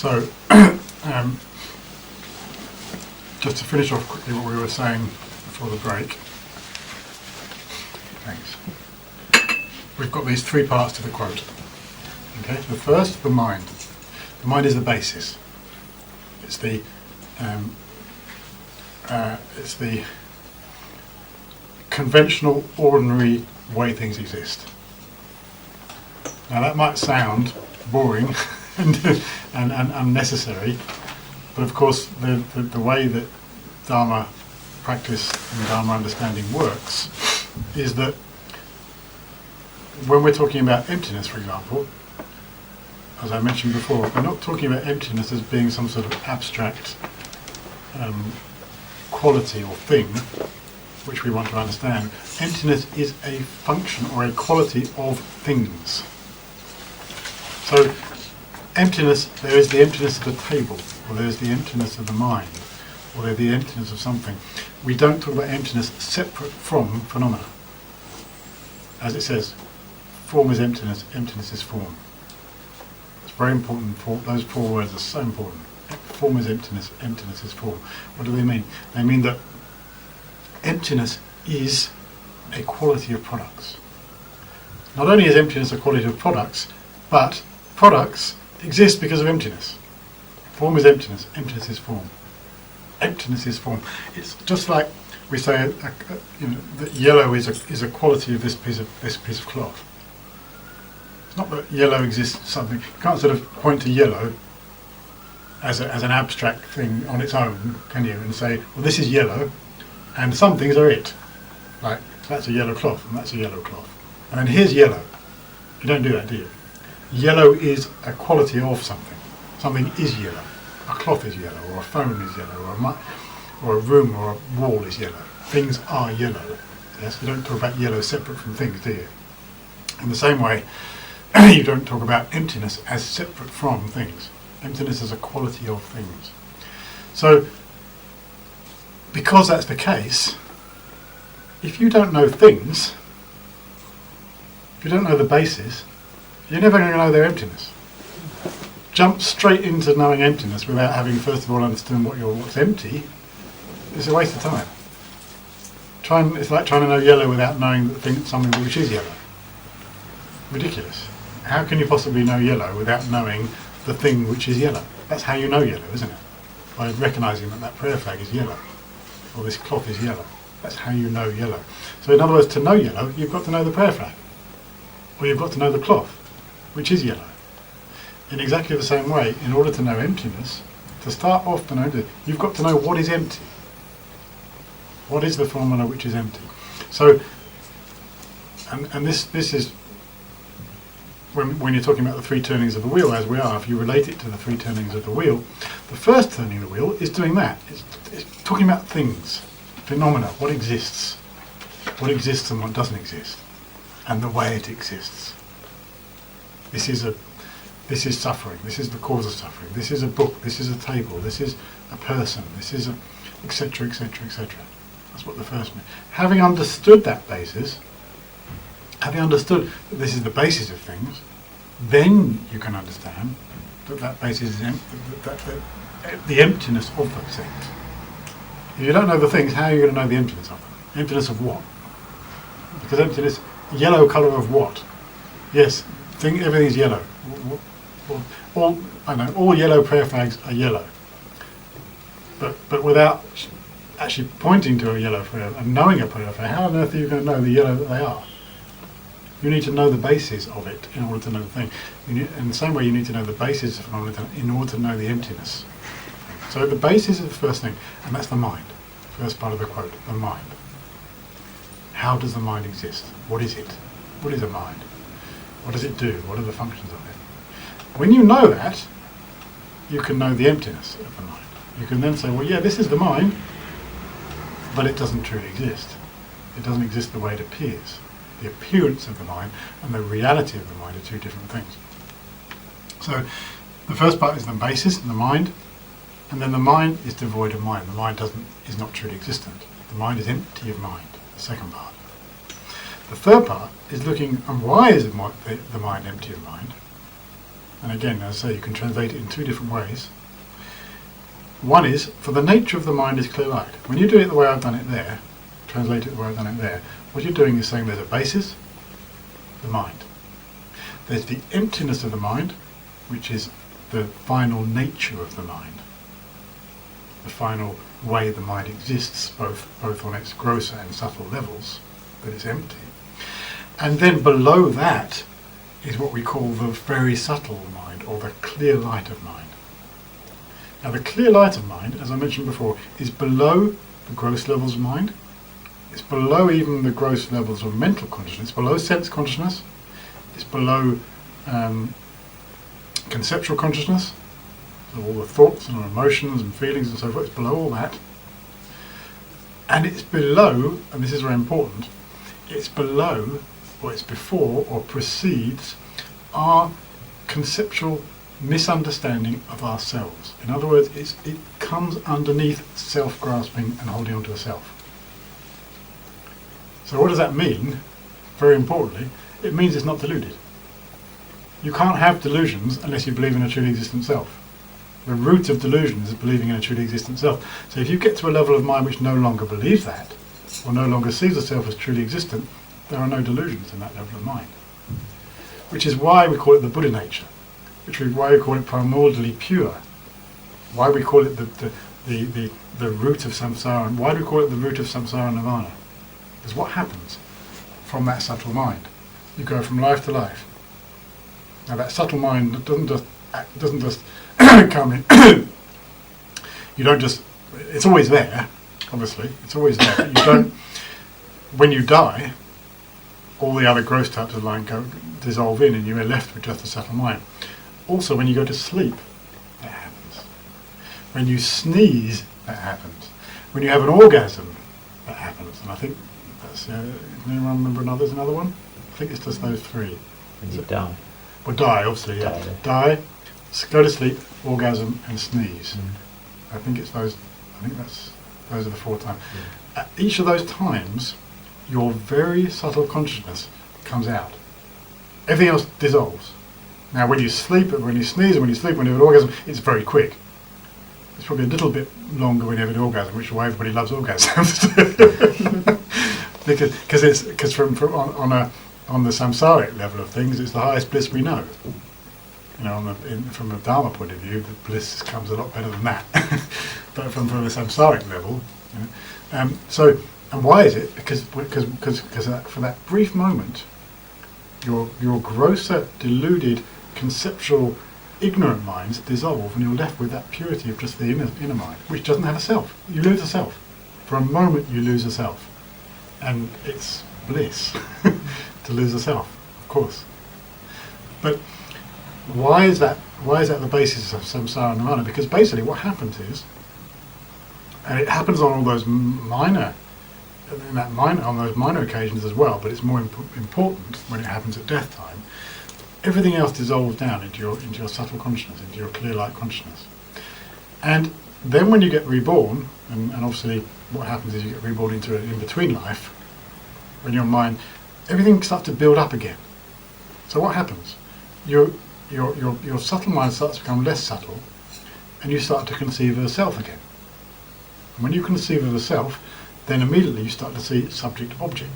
So, just to finish off quickly what we were saying before the break. Thanks. We've got these three parts to the quote. Okay, the first, the mind. The mind is the basis. It's the conventional, ordinary way things exist. Now that might sound boring and unnecessary, but of course the way that Dharma practice and Dharma understanding works is that when we're talking about emptiness, for example, as I mentioned before, we're not talking about emptiness as being some sort of abstract quality or thing which we want to understand. Emptiness is a function or a quality of things. So emptiness, there is the emptiness of the table, or there is the emptiness of the mind, or there's the emptiness of something. We don't talk about emptiness separate from phenomena. As it says, form is emptiness, emptiness is form. It's very important, those four words are so important. Form is emptiness, emptiness is form. What do they mean? They mean that emptiness is a quality of products. Not only is emptiness a quality of products, but products exist because of emptiness. Form is emptiness, emptiness is form. Emptiness is form. It's just like we say that yellow is a quality of this piece of cloth. It's not that yellow exists something. You can't sort of point to yellow as an abstract thing on its own, can you? And say, well, this is yellow, and some things are it. Like that's a yellow cloth, and that's a yellow cloth, and then here's yellow. You don't do that, do you? Yellow is a quality of something. Something is yellow. A cloth is yellow, or a phone is yellow, or a room or a wall is yellow. Things are yellow. Yes, you don't talk about yellow separate from things, do you? In the same way, you don't talk about emptiness as separate from things. Emptiness is a quality of things. So, because that's the case, if you don't know things, if you don't know the basis, you're never going to know their emptiness. Jump straight into knowing emptiness without having first of all understood what's empty is a waste of time. It's like trying to know yellow without knowing something which is yellow. Ridiculous. How can you possibly know yellow without knowing the thing which is yellow? That's how you know yellow, isn't it? By recognising that prayer flag is yellow, or this cloth is yellow. That's how you know yellow. So in other words, to know yellow, you've got to know the prayer flag, or you've got to know the cloth, which is yellow. In exactly the same way, in order to know emptiness, to start off to know emptiness, you've got to know what is empty. What is the phenomena which is empty? So, and this is, when you're talking about the three turnings of the wheel, as we are, if you relate it to the three turnings of the wheel, the first turning of the wheel is doing that. It's talking about things, phenomena, what exists and what doesn't exist, and the way it exists. This is suffering. This is the cause of suffering. This is a book. This is a table. This is a person. This is etc., etc., etc. That's what the first means. Having understood that basis, having understood that this is the basis of things, then you can understand that basis is the emptiness of those things. If you don't know the things, how are you going to know the emptiness of them? Emptiness of what? Because emptiness, yellow colour of what? Yes, everything's yellow. All yellow prayer flags are yellow. But without actually pointing to a yellow prayer and knowing a prayer flag, how on earth are you going to know the yellow that they are? You need to know the basis of it in order to know the thing. In the same way, you need to know the basis of phenomena in order to know the emptiness. So the basis is the first thing, and that's the mind. First part of the quote, the mind. How does the mind exist? What is it? What is a mind? What does it do? What are the functions of it? When you know that, you can know the emptiness of the mind. You can then say, well, yeah, this is the mind, but it doesn't truly exist. It doesn't exist the way it appears. The appearance of the mind and the reality of the mind are two different things. So the first part is the basis, the mind, and then the mind is devoid of mind. The mind is not truly existent. The mind is empty of mind, the second part. The third part is looking at why is the mind empty of mind. And again, as I say, you can translate it in two different ways. One is, for the nature of the mind is clear light. When you do it the way I've done it there, translate it the way I've done it there, what you're doing is saying there's a basis, the mind. There's the emptiness of the mind, which is the final nature of the mind. The final way the mind exists, both on its grosser and subtle levels, that it's empty. And then below that is what we call the very subtle mind, or the clear light of mind. Now the clear light of mind, as I mentioned before, is below the gross levels of mind. It's below even the gross levels of mental consciousness. It's below sense consciousness. It's below conceptual consciousness. So all the thoughts and emotions and feelings and so forth. It's below all that. And it's below, and this is very important, it's below, or it's before, or precedes our conceptual misunderstanding of ourselves. In other words, it comes underneath self-grasping and holding on to a self. So what does that mean? Very importantly, it means it's not deluded. You can't have delusions unless you believe in a truly existent self. The root of delusion is believing in a truly existent self. So if you get to a level of mind which no longer believes that, or no longer sees the self as truly existent, there are no delusions in that level of mind. Which is why we call it the Buddha nature, why we call it primordially pure, why we call it the root of samsara, and why do we call it the root of samsara and nirvana? Because what happens from that subtle mind? You go from life to life. Now that subtle mind doesn't just come in. You don't just. It's always there. Obviously, it's always there. But you don't. When you die, all the other gross types of mind dissolve in, and you are left with just the subtle mind. Also, when you go to sleep, that happens. When you sneeze, that happens. When you have an orgasm, that happens. And I think that's. Anyone remember there's another one? I think it's just those three. When you die. Well, die, obviously, yeah. Die, go to sleep, orgasm, and sneeze. I think it's those. I think those are the 4 times. At each of those times, your very subtle consciousness comes out. Everything else dissolves. Now, when you sleep, when you sneeze, when you sleep, when you have an orgasm, it's very quick. It's probably a little bit longer when you have an orgasm, which is why everybody loves orgasms. because on the samsaric level of things, it's the highest bliss we know. You know, from a Dharma point of view, the bliss comes a lot better than that. But from the samsaric level, you know, and why is it? Because for that brief moment, your grosser, deluded, conceptual, ignorant minds dissolve, and you're left with that purity of just the inner mind, which doesn't have a self. You lose a self. For a moment, you lose a self, and it's bliss to lose a self, of course. But why is that? Why is that the basis of samsara and nirvana? Because basically, what happens is, and it happens on all those on those minor occasions as well, but it's more important when it happens at death time. Everything else dissolves down into your subtle consciousness, into your clear light consciousness. And then when you get reborn, and obviously what happens is you get reborn into an in-between life, when your mind, everything starts to build up again. So what happens? Your subtle mind starts to become less subtle, and you start to conceive of a self again. And when you conceive of a self, then immediately you start to see subject-object.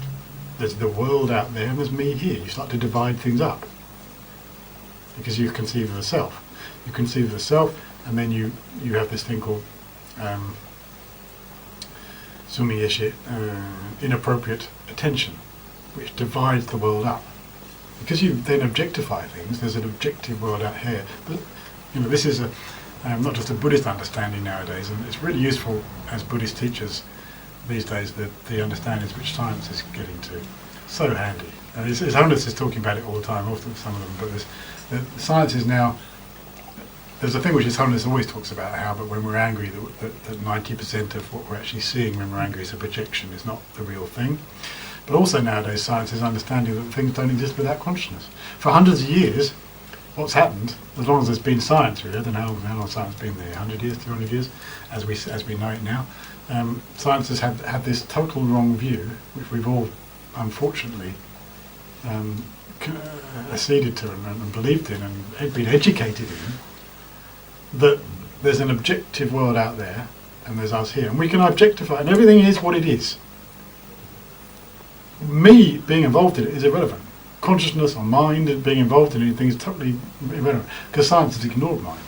There's the world out there, and there's me here. You start to divide things up, because you conceive of a self. You conceive of a self, and then you have this thing called sumi-eshe, inappropriate attention, which divides the world up. because you then objectify things, there's an objective world out here. But, this is not just a Buddhist understanding nowadays, and it's really useful as Buddhist teachers these days, the understandings which science is getting to. So handy. And His Holiness is talking about it all the time, often some of them, but the science is now, there's a thing which His Holiness always talks about, how but when we're angry, that 90% of what we're actually seeing when we're angry is a projection, is not the real thing. But also nowadays science is understanding that things don't exist without consciousness. For hundreds of years, what's happened, as long as there's been science really, I don't know how long science has been there, 100 years, 200 years, as we know it now, science has had this total wrong view, which we've all unfortunately acceded to and believed in and been educated in, that there's an objective world out there and there's us here, and we can objectify, and everything is what it is. Me being involved in it is irrelevant. Consciousness or mind and being involved in anything is totally irrelevant, because science has ignored mind.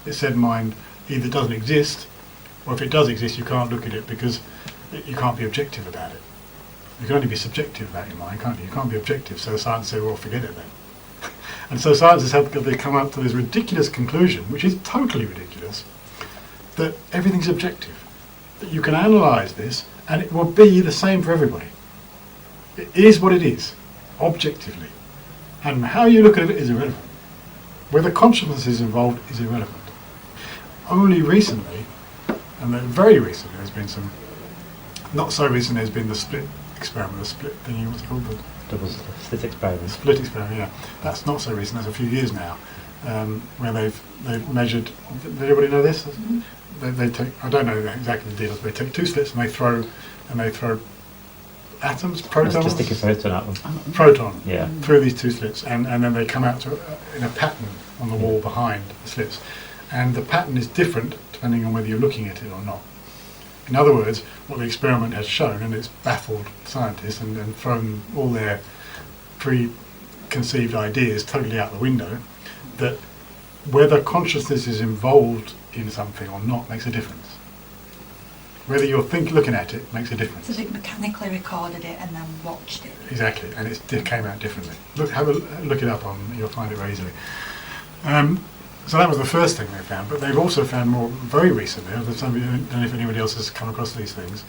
It said mind either doesn't exist, or if it does exist you can't look at it because you can't be objective about it. You can only be subjective about your mind, can't you? You can't be objective, so science said, well, forget it then. And so science has had to come up to this ridiculous conclusion, which is totally ridiculous, that everything's objective. That you can analyse this and it will be the same for everybody. It is what it is, objectively. And how you look at it is irrelevant. Whether consciousness is involved is irrelevant. Only recently, and then very recently, there's been some, not so recently, there's been the split experiment, the split thingy, what's it called? The Double slit experiment. Split experiment, yeah. That's not so recent, that's a few years now, where they've measured, did anybody know this? Mm-hmm. They take, I don't know exactly the details, but they take two slits and they throw atoms, protons? Just stick a photon at them. Proton, yeah. Through these two slits, and then they come out in a pattern on the wall behind the slits. And the pattern is different depending on whether you're looking at it or not. In other words, what the experiment has shown, and it's baffled scientists and thrown all their preconceived ideas totally out the window, that whether consciousness is involved in something or not makes a difference. Whether you're looking at it makes a difference. So they mechanically recorded it and then watched it. Exactly, and it came out differently. Look it up you'll find it very easily. So that was the first thing they found, but they've also found more very recently. I don't know if anybody else has come across these things.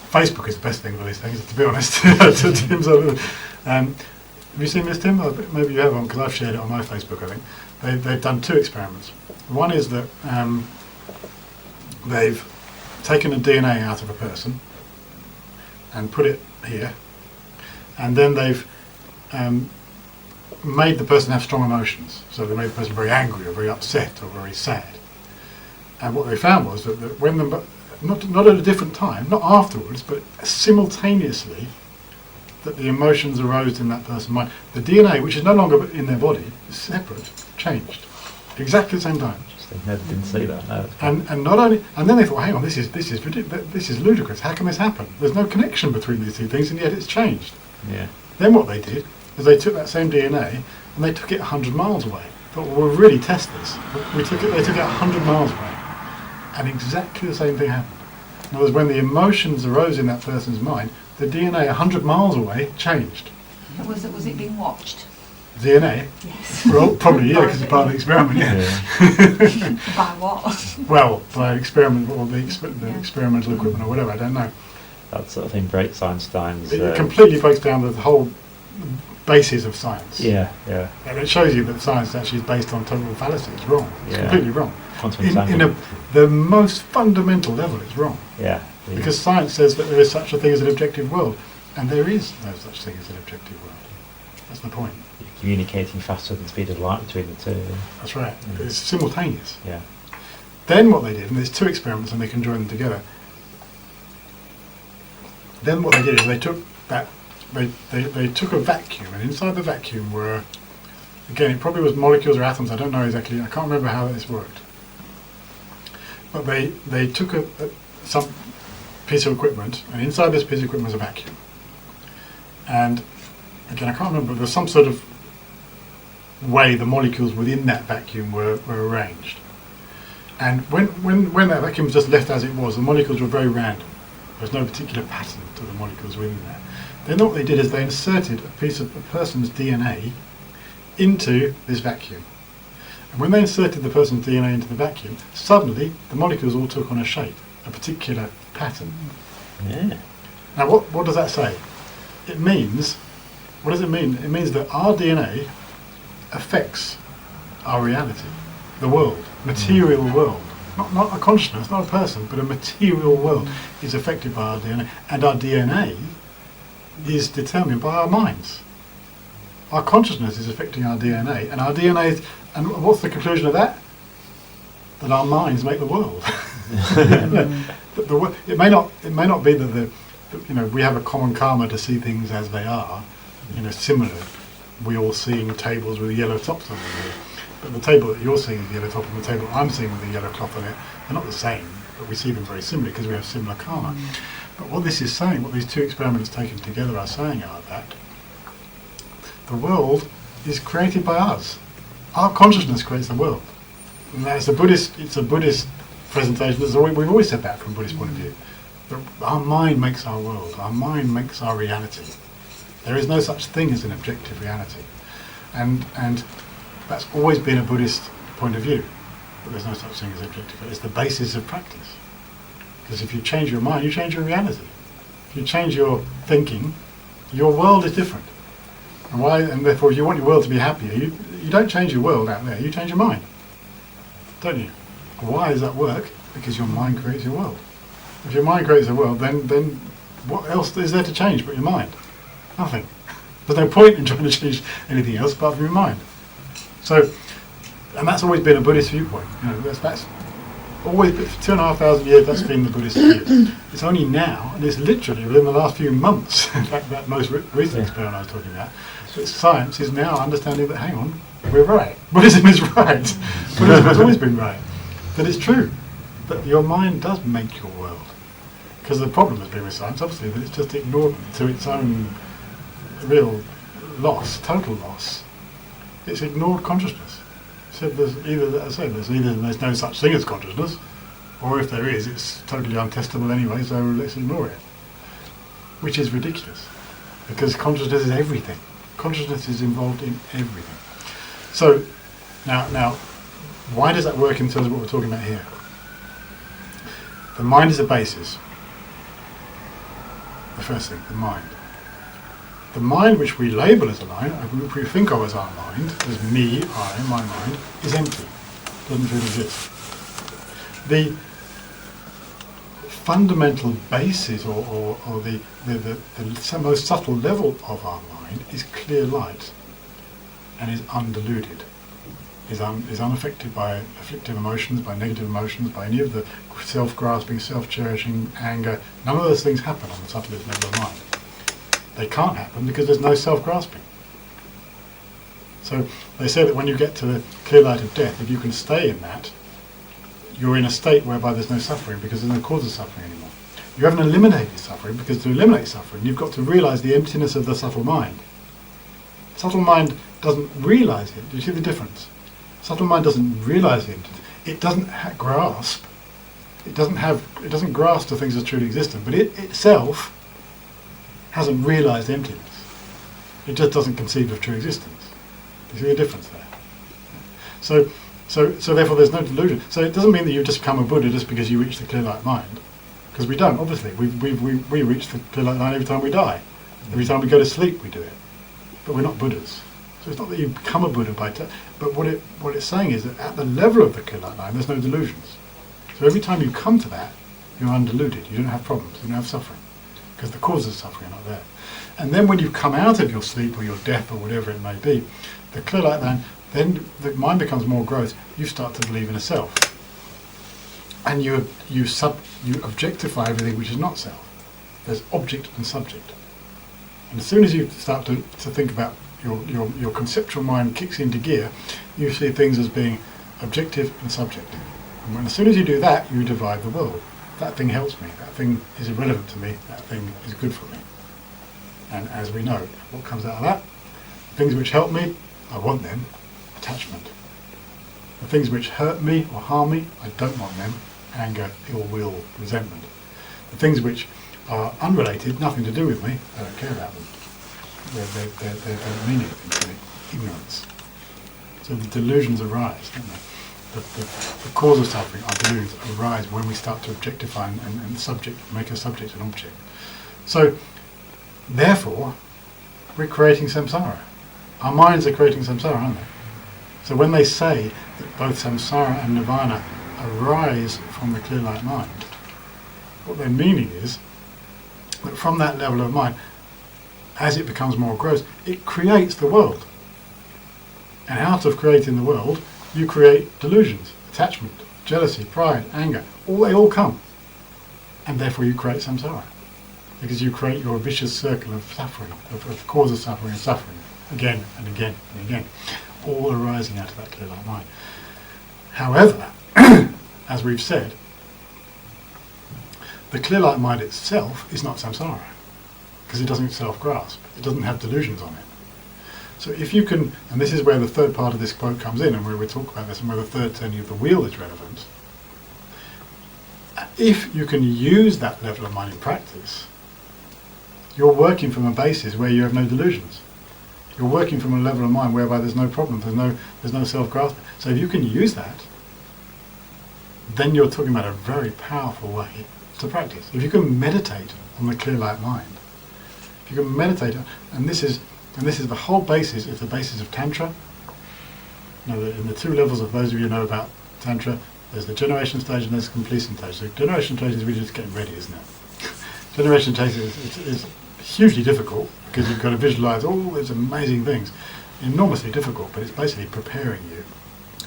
Facebook is the best thing for these things, to be honest. Have you seen this, Tim? Maybe you haven't, because I've shared it on my Facebook, I think. They've done two experiments. One is that they've taken a DNA out of a person and put it here, and then they've made the person have strong emotions. So they made the person very angry or very upset or very sad. And what they found was that when not at a different time, not afterwards, but simultaneously, that the emotions arose in that person's mind. The DNA, which is no longer in their body, is separate, changed. Exactly the same time. I didn't see that. No, and not only, and then they thought, hang on, this is ridiculous. This is ludicrous. How can this happen? There's no connection between these two things, and yet it's changed. Yeah. Then what they did is they took that same DNA and they took it 100 miles away. Thought, well, we'll really test this. They took it 100 miles away, and exactly the same thing happened. In other words, when the emotions arose in that person's mind, the DNA 100 miles away changed. Was it being watched? DNA? Yes. Well, probably, yeah, because it's part of the experiment, yeah. By what? Well, by experiment, or the experimental equipment or whatever, I don't know. That sort of thing breaks Einstein's... It completely breaks down the whole basis of science. Yeah, yeah. And it shows you that science actually is based on total fallacy. It's wrong. It's completely wrong. In the most fundamental level, it's wrong. Yeah. Because science says that there is such a thing as an objective world, and there is no such thing as an objective world. That's the point. You're communicating faster than the speed of light between the two. That's right. It's simultaneous. Yeah. Then what they did, and there's two experiments and they can join them together. Then what they did is they took they took a vacuum, and inside the vacuum were, again, it probably was molecules or atoms, I don't know exactly, I can't remember how this worked. But they took some piece of equipment, and inside this piece of equipment was a vacuum. And again, I can't remember, there was some sort of way the molecules within that vacuum were arranged. And when that vacuum was just left as it was, the molecules were very random. There was no particular pattern to the molecules within there. Then what they did is they inserted a piece of a person's DNA into this vacuum. And when they inserted the person's DNA into the vacuum, suddenly the molecules all took on a shape, a particular pattern. Yeah. Now what does that say? It means, what does it mean? It means that our DNA affects our reality, the world, material world. Not a consciousness, not a person, but a material world is affected by our DNA. And our DNA is determined by our minds. Our consciousness is affecting our DNA, and our DNA is, and what's the conclusion of that? That our minds make the world. It may not be that we have a common karma to see things as they are, similar. We all seeing tables with yellow tops on them. But the table that you're seeing with the yellow top and the table I'm seeing with the yellow cloth on it, they're not the same, but we see them very similarly because we have similar karma. But what this is saying, what these two experiments taken together are saying are that the world is created by us. Our consciousness creates the world. And it's a Buddhist presentation. We've always said that from a Buddhist point of view. That our mind makes our world. Our mind makes our reality. There is no such thing as an objective reality. And that's always been a Buddhist point of view. But there's no such thing as objective. It's the basis of practice. Because if you change your mind, you change your reality. If you change your thinking, your world is different. And therefore, if you want your world to be happier, you don't change your world out there, you change your mind. Don't you? Why does that work? Because your mind creates your world. If your mind creates a world, then what else is there to change but your mind? Nothing. There's no point in trying to change anything else apart from your mind. So, and that's always been a Buddhist viewpoint. That's always, for 2,500 years, that's been the Buddhist view. It's only now, and it's literally within the last few months, in fact, that most recent experiment I was talking about, that science is now understanding that, hang on, we're right. Buddhism is right. Buddhism has always been right. That it's true. That your mind does make your world. Because the problem has been with science, obviously, that it's just ignored to its own real loss, total loss. It's ignored consciousness. So there's no such thing as consciousness, or if there is, it's totally untestable anyway, so let's ignore it. Which is ridiculous, because consciousness is everything. Consciousness is involved in everything. So, now, why does that work in terms of what we're talking about here? The mind is a basis. The first thing, the mind. The mind which we label as a mind, which we think of as our mind, as me, my mind, is empty. Doesn't really exist. The fundamental basis or the most subtle level of our mind is clear light and is undiluted. Is unaffected by afflictive emotions, by negative emotions, by any of the self-grasping, self-cherishing, anger. None of those things happen on the subtlest level of mind. They can't happen because there's no self-grasping. So they say that when you get to the clear light of death, if you can stay in that, you're in a state whereby there's no suffering because there's no cause of suffering anymore. You haven't eliminated suffering because to eliminate suffering, you've got to realise the emptiness of the subtle mind. Subtle mind doesn't realise it. Do you see the difference? Subtle mind doesn't realise the emptiness. It doesn't grasp. It doesn't grasp the things as truly existent, but it itself hasn't realised emptiness. It just doesn't conceive of true existence. You see the difference there? So therefore there's no delusion. So it doesn't mean that you just become a Buddha just because you reach the clear light mind. Because we don't, obviously. We reach the clear light mind every time we die. Every time we go to sleep we do it. But we're not Buddhas. So it's not that you become a Buddha but what it's saying is that at the level of the clear light mind there's no delusions. So every time you come to that, you're undiluted. You don't have problems. You don't have suffering. Because the causes of suffering are not there. And then when you come out of your sleep or your death or whatever it may be, the clear light man, then the mind becomes more gross. You start to believe in a self. And you objectify everything which is not self. There's object and subject. And as soon as you start to think about your conceptual mind kicks into gear, you see things as being objective and subjective. And as soon as you do that, you divide the world. That thing helps me, that thing is irrelevant to me, that thing is good for me. And as we know, what comes out of that? Things which help me, I want them, attachment. The things which hurt me or harm me, I don't want them, anger, ill will, resentment. The things which are unrelated, nothing to do with me, I don't care about them. They don't mean anything to me. Ignorance. So the delusions arise, don't they? The cause of suffering, our delusions, arise when we start to objectify and subject, make a subject an object. So, therefore, we're creating samsara. Our minds are creating samsara, aren't they? So when they say that both samsara and nirvana arise from the clear light mind, what they're meaning is that from that level of mind, as it becomes more gross, it creates the world. And out of creating the world, you create delusions, attachment, jealousy, pride, anger. They all come. And therefore you create samsara. Because you create your vicious circle of suffering, of cause of suffering and suffering, again and again and again, all arising out of that clear light mind. However, as we've said, the clear light mind itself is not samsara, because it doesn't self-grasp. It doesn't have delusions on it. So if you can, and this is where the third part of this quote comes in, and where we talk about this, and where the third turning of the wheel is relevant, if you can use that level of mind in practice, you're working from a basis where you have no delusions. You're working from a level of mind whereby there's no problem, there's no self-grasp. So if you can use that, then you're talking about a very powerful way to practice. If you can meditate on the clear light mind, if you can meditate, and this is the whole basis, it's the basis of Tantra. In the two levels of those of you who know about Tantra, there's the generation stage and there's the completion stage. The generation stage is really just getting ready, isn't it? Generation stage is hugely difficult because you've got to visualize all these amazing things. Enormously difficult, but it's basically preparing you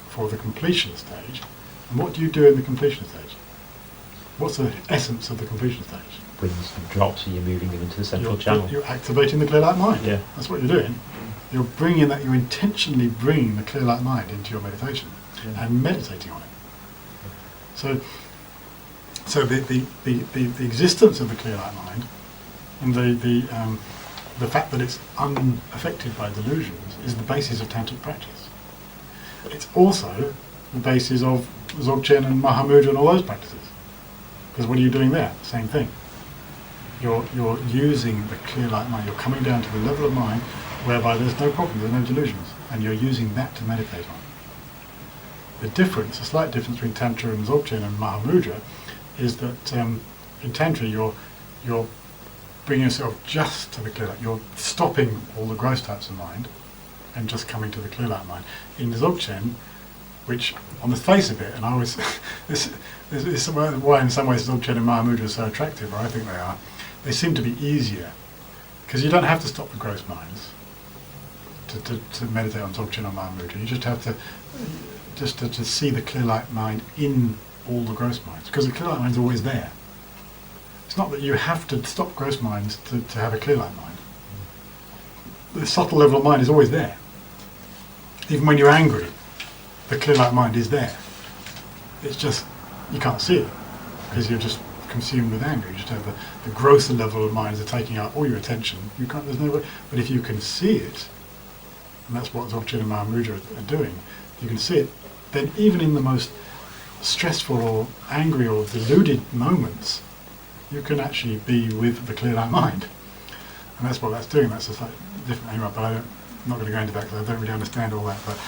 for the completion stage. And what do you do in the completion stage? What's the essence of the completion stage? Wins and drops, so you're moving them into the central channel. You're activating the clear light mind. Yeah. That's what you're doing. You're intentionally bringing the clear light mind into your meditation and meditating on it. So the existence of the clear light mind and the fact that it's unaffected by delusions is the basis of tantric practice. It's also the basis of Dzogchen and Mahamudra and all those practices. Because what are you doing there? Same thing. You're using the clear light mind. You're coming down to the level of mind whereby there's no problem, there's no delusions, and you're using that to meditate on. The slight difference between Tantra and Dzogchen and Mahamudra is that in Tantra you're bringing yourself just to the clear light. You're stopping all the gross types of mind and just coming to the clear light mind. In Dzogchen, which on the face of it, and I always this is why in some ways Dzogchen and Mahamudra are so attractive, or I think they are. They seem to be easier because you don't have to stop the gross minds to meditate on Dzogchen or Mahamudra. You just have to see the clear light mind in all the gross minds, because the clear light mind is always there. It's not that you have to stop gross minds to have a clear light mind. The subtle level of mind is always there. Even when you're angry, the clear light mind is there. It's just, you can't see it, because you're just consumed with anger. You just have the grosser level of minds are taking out all your attention. There's no way, but if you can see it, and that's what Dzogchen and Mahamudra are doing, you can see it, then even in the most stressful or angry or deluded moments, you can actually be with the clear light mind. And that's what that's doing. That's a slightly different anyway, but I'm not going to go into that because I don't really understand all that. But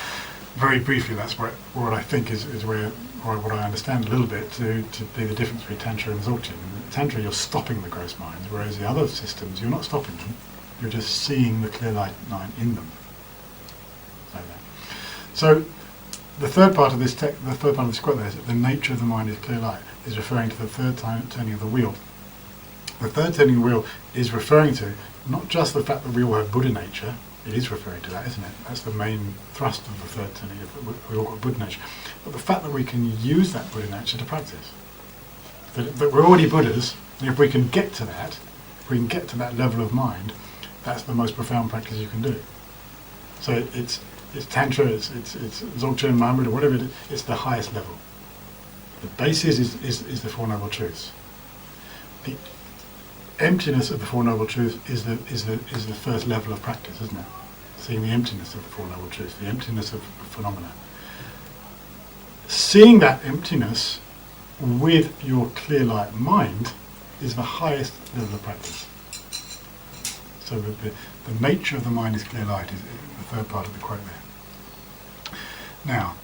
very briefly, that's what I think is where, or what I understand a little bit, to be the difference between Tantra and Dzogchen. In Tantra, you're stopping the gross minds, whereas the other systems, you're not stopping them. You're just seeing the clear light mind in them. Like that. So the third part of this quote there is that the nature of the mind is clear light, is referring to the third turning of the wheel. The third turning of the wheel is referring to not just the fact that we all have Buddha nature. It is referring to that, isn't it? That's the main thrust of the third turning. We all got Buddha nature. But the fact that we can use that Buddha nature to practice. That we're already Buddhas, and if we can get to that, if we can get to that level of mind, that's the most profound practice you can do. So it's Tantra, it's Dzogchen, Mahamudra, whatever it is, it's the highest level. The basis is the Four Noble Truths. The emptiness of the Four Noble Truths is the first level of practice, isn't it? Seeing the emptiness of the Four Noble Truths, the emptiness of phenomena. Seeing that emptiness with your clear light mind is the highest level of practice. So the nature of the mind is clear light, is the third part of the quote there. Now,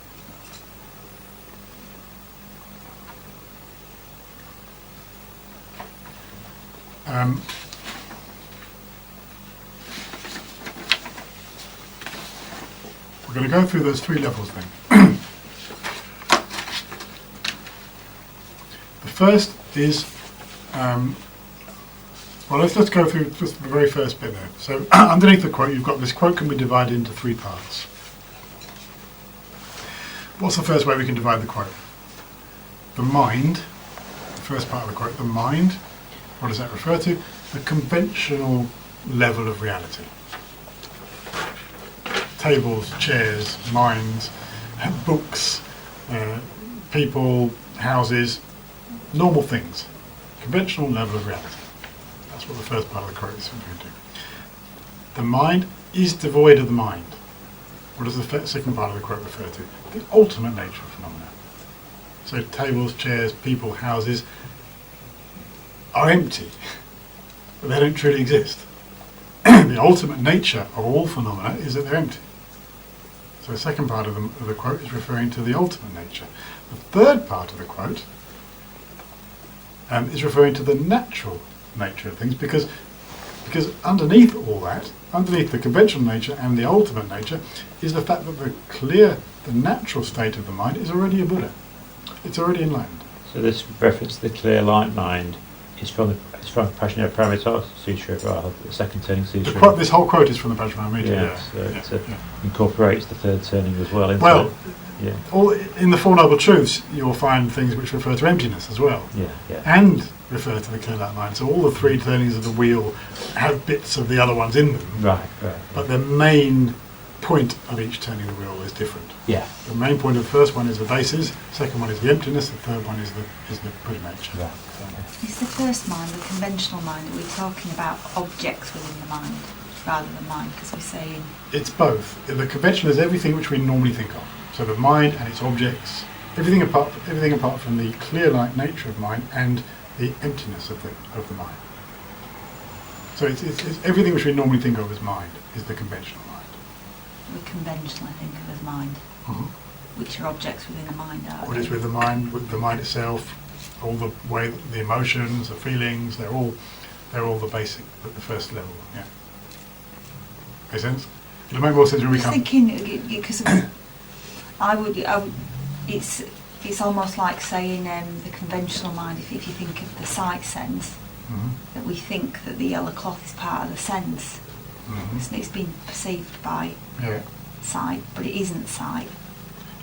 we're going to go through those three levels then. The first is, well, let's go through just the very first bit there. So underneath the quote, you've got this quote can be divided into three parts. What's the first way we can divide the quote? The mind, the first part of the quote, the mind, what does that refer to? The conventional level of reality. Tables, chairs, minds, books, people, houses, normal things. Conventional level of reality. That's what the first part of the quote is referring to. The mind is devoid of the mind. What does the second part of the quote refer to? The ultimate nature of phenomena. So tables, chairs, people, houses are empty, but they don't truly exist. The ultimate nature of all phenomena is that they're empty. So the second part of the quote is referring to the ultimate nature. The third part of the quote is referring to the natural nature of things, because underneath all that, underneath the conventional nature and the ultimate nature, is the fact that the natural state of the mind is already a Buddha. It's already enlightened. So this reference to the clear light mind is from Prajnaparamita Sutra, rather, the second turning sutra. This whole quote is from the Prajnaparamita. Yeah, so it incorporates the third turning as well. Well, yeah. All in the Four Noble Truths, you'll find things which refer to emptiness as well, Yeah. and refer to the clear light mind. So all the three turnings of the wheel have bits of the other ones in them. Right. But the main point of each turning of the wheel is different. Yeah. The main point of the first one is the basis, second one is the emptiness, the third one is the Buddha nature. Right. Is the first mind, the conventional mind, that we're talking about objects within the mind rather than mind? Because we're saying... It's both. The conventional is everything which we normally think of. So the mind and its objects, everything apart from the clear light nature of mind and the emptiness of the mind. So it's everything which we normally think of as mind is the conventional mind. We conventionally think of as mind, which are objects within the mind, aren't What is with the mind itself, all the way, the emotions, the feelings, they're all the basic, the first level. Yeah. Make sense? It'll make more sense when we come. Thinking because it's almost like saying the conventional mind. If you think of the sight sense, that we think that the yellow cloth is part of the sense. It's been perceived by sight, but it isn't sight.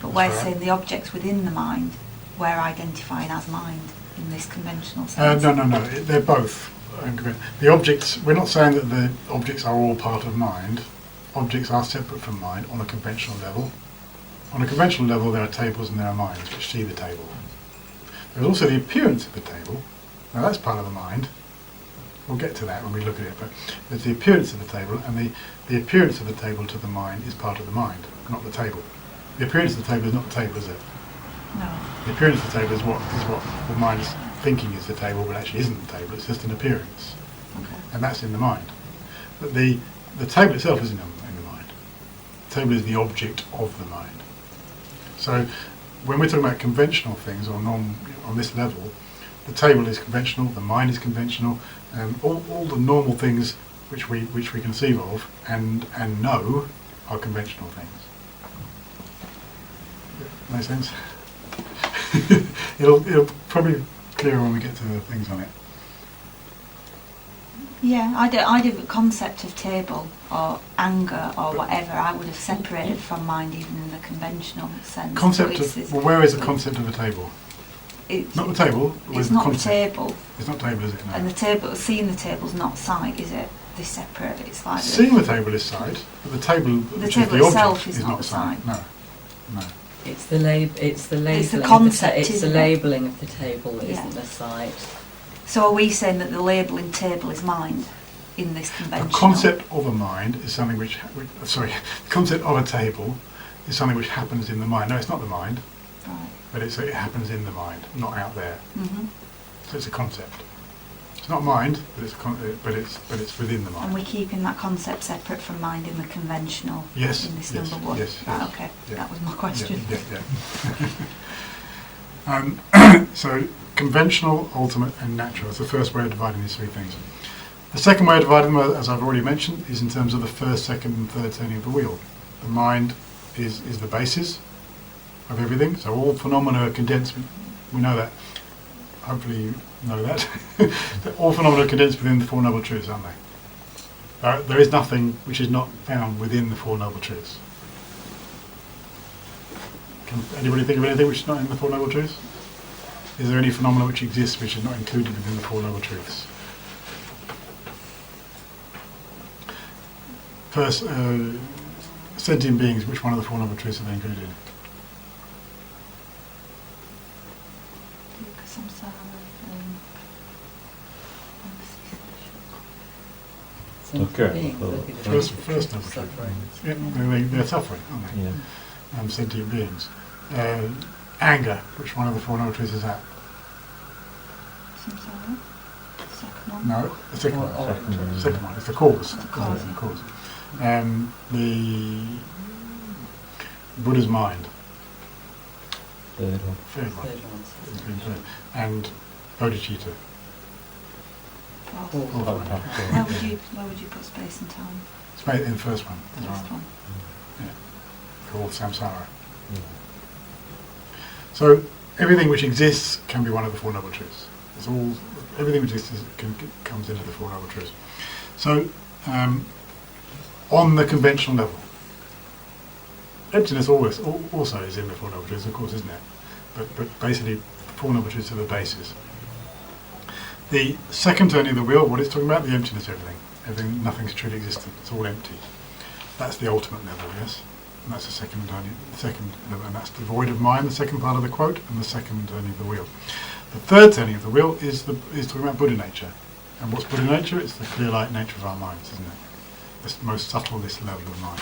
But we're saying the objects within the mind, we're identifying as mind in this conventional sense. No. They're both. The objects, we're not saying that the objects are all part of mind. Objects are separate from mind on a conventional level. On a conventional level, there are tables and there are minds which see the table. There's also the appearance of the table. Now that's part of the mind. We'll get to that when we look at it, but there's the appearance of the table, and the appearance of the table to the mind is part of the mind, not the table. The appearance of the table is not the table, is it? No. The appearance of the table is what the mind is thinking is the table, but actually isn't the table. It's just an appearance, and that's in the mind. But the table itself isn't in the mind. The table is the object of the mind. So when we're talking about conventional things on this level, the table is conventional, the mind is conventional, all the normal things which we conceive of and know are conventional things. Make sense? it'll probably be clearer when we get to the things on it. Yeah, I'd have a concept of table or anger or whatever. I would have separated from mind even in the conventional sense. Where is the concept of a table? Not the table. It's not the table. It's not table, is it? No. And the table, seeing the table's not sight, is it? They're separate. It's like seeing the table is sight, but the table, which is the itself object, is not the sight. No. It's the labeling. It's the concept. It's the labelling of the table that isn't the sight. So are we saying that the labelling table is mind in this conventional? The concept of a mind is something the concept of a table is something which happens in the mind. No, it's not the mind. Right. But it happens in the mind, not out there. So it's a concept. It's not mind, but it's within the mind. And we're keeping that concept separate from mind in the conventional. Yes, In this yes, number one. yes, Right, yes. okay, Yeah. that was my question. So conventional, ultimate, and natural. That's the first way of dividing these three things. The second way of dividing them, as I've already mentioned, is in terms of the first, second, and third turning of the wheel. The mind is the basis of everything. So all phenomena are condensed. We know that. Hopefully you know that. That all phenomena are condensed within the Four Noble Truths, aren't they? There is nothing which is not found within the Four Noble Truths. Can anybody think of anything which is not in the Four Noble Truths? Is there any phenomena which exists which is not included within the Four Noble Truths? First, sentient beings, which one of the Four Noble Truths are they included in? Okay. Being Well, looking at First the truth noble of truth. suffering. Yeah, they're suffering, aren't they? Yeah. Sentient beings. Anger, which one of the Four Noble Truths is that? Samsara. Second one. No, the second Or- one. or- Second one. Second one, it's the cause. The cause. The cause. The Buddha's mind, Third one. third one, Third one's- has been third. And bodhicitta, Fourth. Fourth. Oh, one. Where would you put space and time? it's made in the first one. The first one. Called samsara. Yeah. So everything which exists can be one of the Four Noble Truths. It's all, everything which exists comes into the Four Noble Truths. So on the conventional level, emptiness also is in the Four Noble Truths, of course, isn't it? But basically, the Four Noble Truths are the basis. The second turning of the wheel, what it's talking about, the emptiness of everything, nothing's truly existent, it's all empty. That's the ultimate level, yes? And that's the second level, and that's the void of mind, the second part of the quote, and the second turning of the wheel. The third turning of the wheel is talking about Buddha nature. And what's Buddha nature? It's the clear light nature of our minds, isn't it? This most subtle, this level of mind.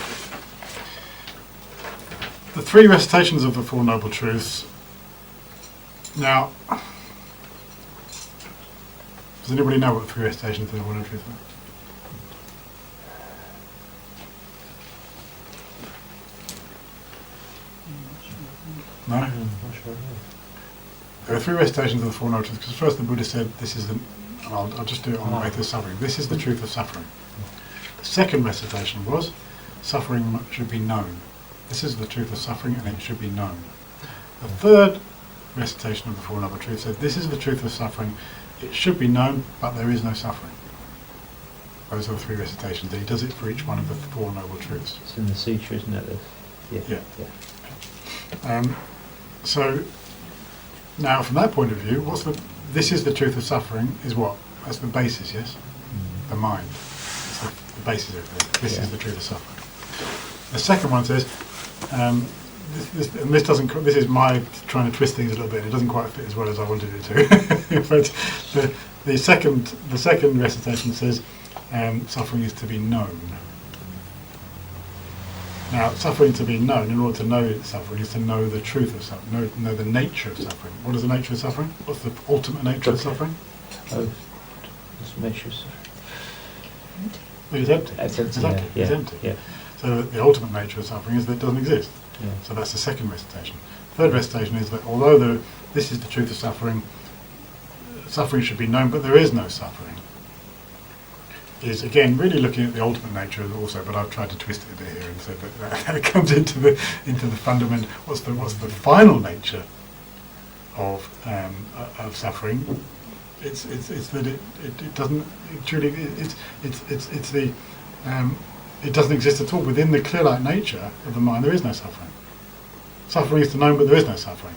The three recitations of the Four Noble Truths. Now, does anybody know what the three recitations of the Four Noble Truths are? No? Not sure. There are three recitations of the Four Noble Truths, because first the Buddha said, this is the, and I'll just do it on the way through suffering, this is the truth of suffering. The second recitation was, suffering should be known. This is the truth of suffering and it should be known. The third recitation of the Four Noble Truths said, this is the truth of suffering, it should be known, but there is no suffering. Those are the three recitations. He does it for each one of the Four Noble Truths. It's in the sutra, isn't it? Yeah. Yeah. So, now from that point of view, this is the truth of suffering is what? That's the basis, yes? The mind. It's the basis of everything. This Yeah. is the truth of suffering. The second one says, this is my trying to twist things a little bit. It doesn't quite fit as well as I wanted it to. But the second recitation says, suffering is to be known. Now, suffering to be known, in order to know suffering, is to know the truth of suffering, know the nature of suffering. What is the nature of suffering? What's the ultimate nature of suffering? Oh, just make sure. It is empty. It's empty, Exactly, yeah, it's empty. yeah. So the ultimate nature of suffering is that it doesn't exist. Yeah. So that's the second recitation. Third recitation is that although this is the truth of suffering, suffering should be known, but there is no suffering. Is again really looking at the ultimate nature also, but I've tried to twist it a bit here and say that it comes into the fundament. What's the final nature of suffering? It's that it doesn't truly it doesn't exist at all within the clear light nature of the mind. There is no suffering. Suffering is to know, but there is no suffering,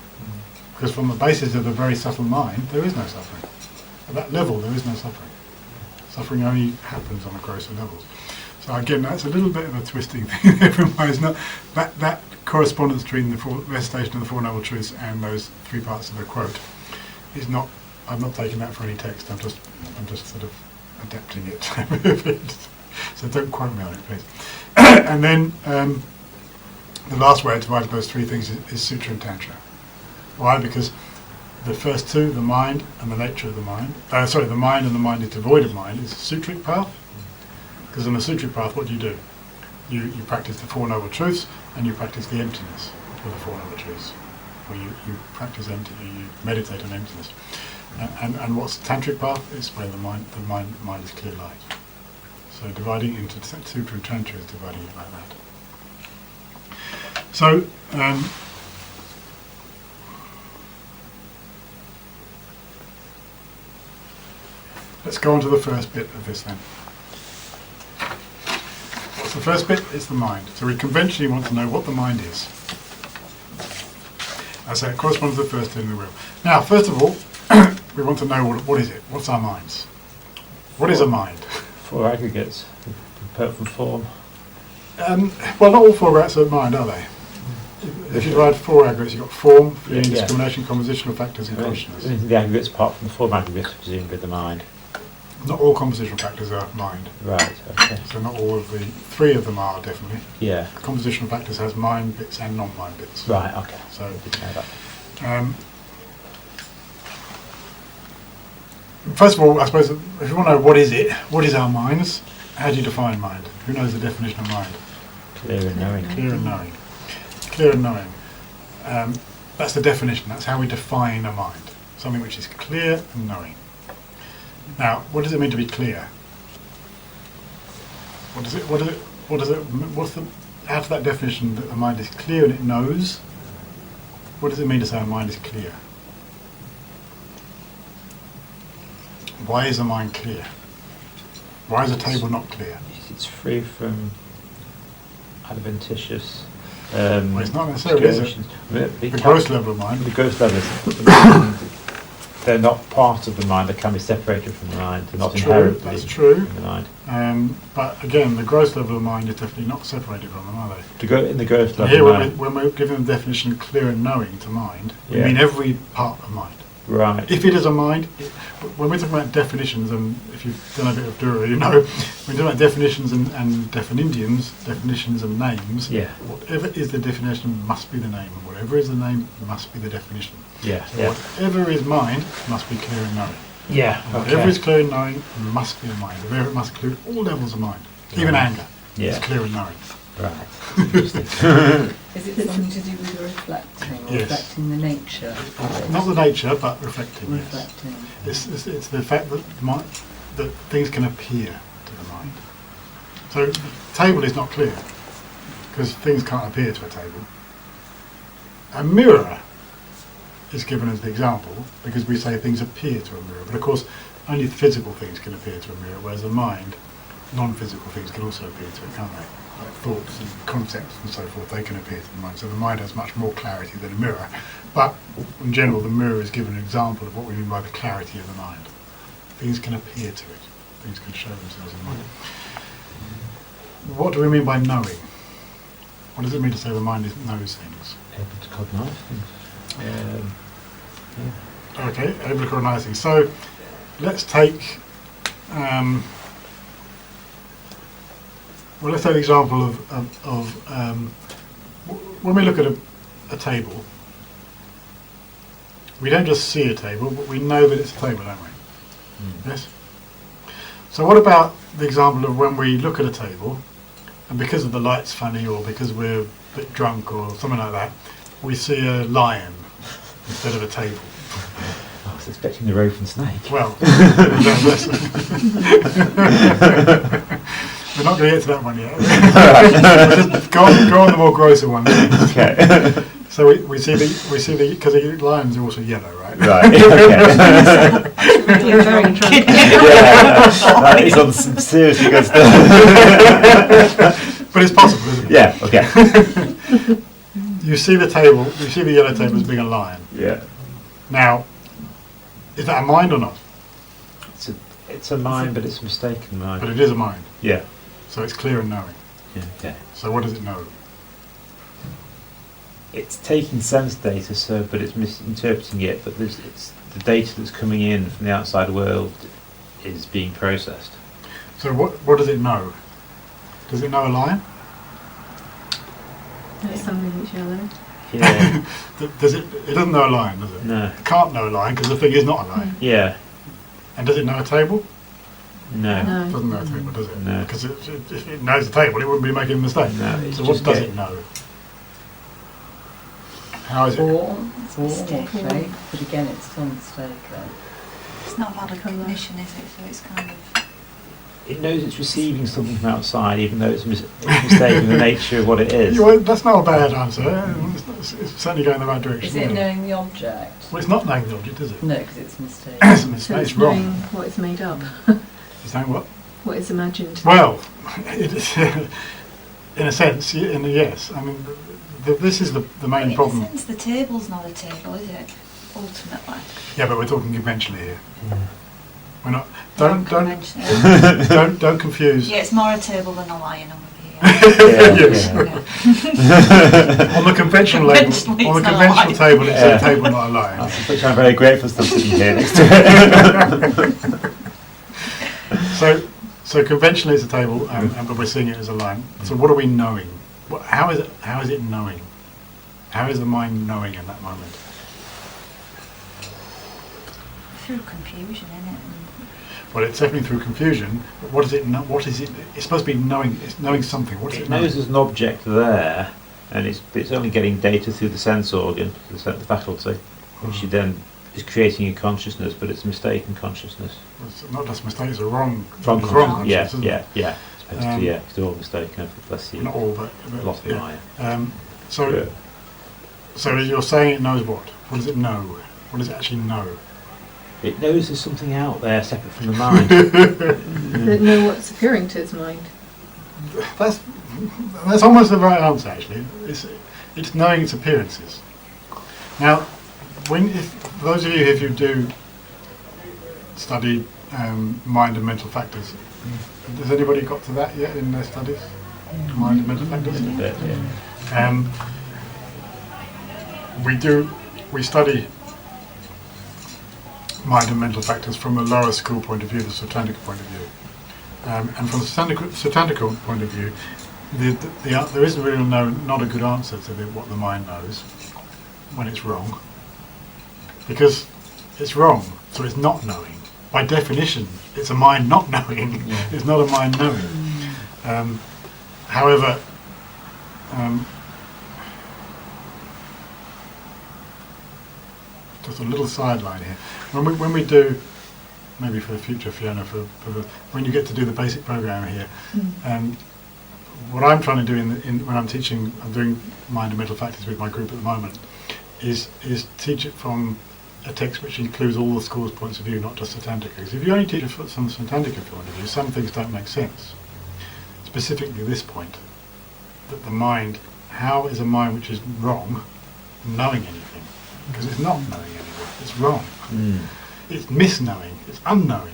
because from the basis of the very subtle mind, there is no suffering. At that level, there is no suffering. Suffering only happens on the grosser levels. So again, that's a little bit of a twisting thing. It's not that correspondence between the recitation of the Four Noble Truths and those three parts of the quote is not. I'm not taking that for any text. I'm just sort of adapting it. So don't quote me on it, please. And then the last way to divide those three things is Sutra and Tantra. Why? Because the first two, the mind and the nature of the mind. The mind and the mind is devoid of mind is a sutric path. Because on a sutric path, what do? You practice the Four Noble Truths and you practice the emptiness of the Four Noble Truths. Or you practice emptiness, you meditate on emptiness. And what's the tantric path? It's where the mind is clear light. So dividing into sutra and tantra is dividing it like that. So let's go on to the first bit of this then. What's the first bit? It's the mind. So we conventionally want to know what the mind is. I say it corresponds to the first two in the wheel. Now, first of all, we want to know what is it? What's our minds? What is a mind? Four aggregates, apart from form. Well, not all four aggregates are mind, are they? If you divide four aggregates, you've got form, feeling, discrimination, compositional factors, and consciousness. The aggregates, apart from the form aggregates, presumably the mind. Not all compositional factors are mind. Right, okay. So not all of the, three of them are definitely. Yeah. Compositional factors has mind bits and non-mind bits. Right, okay. So, I didn't know that. First of all, I suppose, if you want to know what is it, what is our minds, how do you define mind? Who knows the definition of mind? Clear and knowing. Clear and knowing. Clear and knowing. That's the definition. That's how we define a mind. Something which is clear and knowing. Now, what does it mean to be clear? What's the, out of that definition that the mind is clear and it knows, what does it mean to say a mind is clear? Why is the mind clear? Why is a table not clear? It's free from adventitious. Well, it's not necessarily, is it? The gross level of mind. The gross levels. They're not part of the mind. They can be separated from the mind. They're not inherently That's true. in the mind. But again, the gross level of mind is definitely not separated from them, are they? To go in the gross level Here, of mind. when we're giving the definition of clear and knowing to mind, we Yeah. mean every part of mind. Right. If it is a mind, when we're talking about definitions, and if you've done a bit of Dura, you know, when we're talking about definitions and definitions and names, Yeah. whatever is the definition must be the name, and whatever is the name must be the definition. Yeah. So Yeah. whatever is mind must be clear and knowing. Yeah. And whatever is clear and knowing must be a mind. Whatever it must include all levels of mind, even anger. Yeah. Is clear and knowing. Right. Is it something to do with the reflecting, or Yes. reflecting the nature of it? Not the nature, but reflecting. Yes. Reflecting. It's the fact that that things can appear to the mind. So the table is not clear because things can't appear to a table. A mirror is given as the example because we say things appear to a mirror, but of course only physical things can appear to a mirror, whereas the mind, non-physical things can also appear to it, can't they? Like thoughts and concepts and so forth, they can appear to the mind. So the mind has much more clarity than a mirror. But in general, the mirror is given an example of what we mean by the clarity of the mind. Things can appear to it. Things can show themselves in the mind. What do we mean by knowing? What does it mean to say the mind knows things? Able to cognize things. Yeah. Okay, able to cognize things. So let's take let's take the example of when we look at a table, we don't just see a table, but we know that it's a table, don't we? Yes? So what about the example of when we look at a table, and because of the light's funny, or because we're a bit drunk, or something like that, we see a lion instead of a table? I was expecting the roving snake. Well, we're not going to get to that one yet. We'll just go on the more grosser one. Okay. So we see the because the lions are also yellow, right? Right. Okay. You're very drunk. That is on some seriously good stuff. But it's possible, isn't it? Yeah. Okay. You see the table. You see the yellow table as being a lion. Yeah. Now, is that a mind or not? It's a mind, but it's a mistaken mind. But it is a mind. Yeah. So it's clear and knowing. Yeah. Okay. So what does it know? It's taking sense data, but it's misinterpreting it. But it's the data that's coming in from the outside world is being processed. So what does it know? Does it know a lion? It's something that's yellow. Yeah. Does it? It doesn't know a line, does it? No. It can't know a line because the thing is not a line. Yeah. And does it know a table? No. No. It doesn't know a table, does it? No. Because if it knows the table, it wouldn't be making a mistake. No, it's So what just does get- it know? How is it? Form, mistake. shape, but again, it's still mistaken. It's not valid cognition, is it? So it's kind of... It knows it's receiving something from outside, even though it's mistaken the nature of what it is. Well, that's not a bad answer. It's certainly going in the right direction. Is it knowing the object? Well, it's not knowing the object, is it? No, because it's mistaken. It's a mistake. So It's it's knowing wrong. what is made up, Is that what? what is imagined. Well, it is, in a sense, yes. I mean, this is the main in problem. a sense, the table's not a table, is it? Ultimately. Yeah, but we're talking conventionally here. We're not. Don't Conventionally. don't confuse. Yeah, it's more a table than a lion, I'm with you. Yes. Yeah. On the conventional label, Conventionally, on the it's not a conventional line. table, it's Yeah. a table, not a line. Which I'm very grateful still sitting here next to it. So conventionally it's a table, but we're seeing it as a line. So what are we knowing? How is it knowing? How is the mind knowing in that moment? Through confusion, innit? Well, it's definitely through confusion. But what is it? What is it? It's supposed to be knowing. It's knowing something. What is It it knowing? knows there's an object there, and it's only getting data through the sense organ, the faculty, which then is creating a consciousness, but it's mistaken consciousness. It's not just mistakes, it's a wrong. Wrong it's consciousness. Yeah, consciousness, isn't yeah, it? yeah. It's supposed to, yeah, 'cause they're all mistaken. Bless you. Not all, but A lot of them yeah. are. So, Yeah. so you're saying it knows what? What does it know? What does it actually know? It knows there's something out there separate from the mind. That know what's appearing to its mind. That's almost the right answer, actually. It's knowing its appearances. Now, for those of you if you do study mind and mental factors, has anybody got to that yet in their studies? Mind and mental factors? A bit, yeah. We study mind and mental factors from a lower school point of view, the Satanic point of view. And from the Satanic point of view, there isn't really not a good answer to what the mind knows when it's wrong. Because it's wrong, so it's not knowing. By definition, it's a mind not knowing. Yeah. It's not a mind knowing. However, just a little sideline here. When we do, maybe for the future, Fiona, when you get to do the basic program here, what I'm trying to do when I'm teaching, I'm doing mind and mental factors with my group at the moment, is teach it from a text which includes all the schools' points of view, not just Satantica. Because if you only teach it from Satantica point of view, some things don't make sense. Specifically this point, that the mind, how is a mind which is wrong knowing anything? Because it's not knowing anything, it's wrong. It's misknowing, it's unknowing.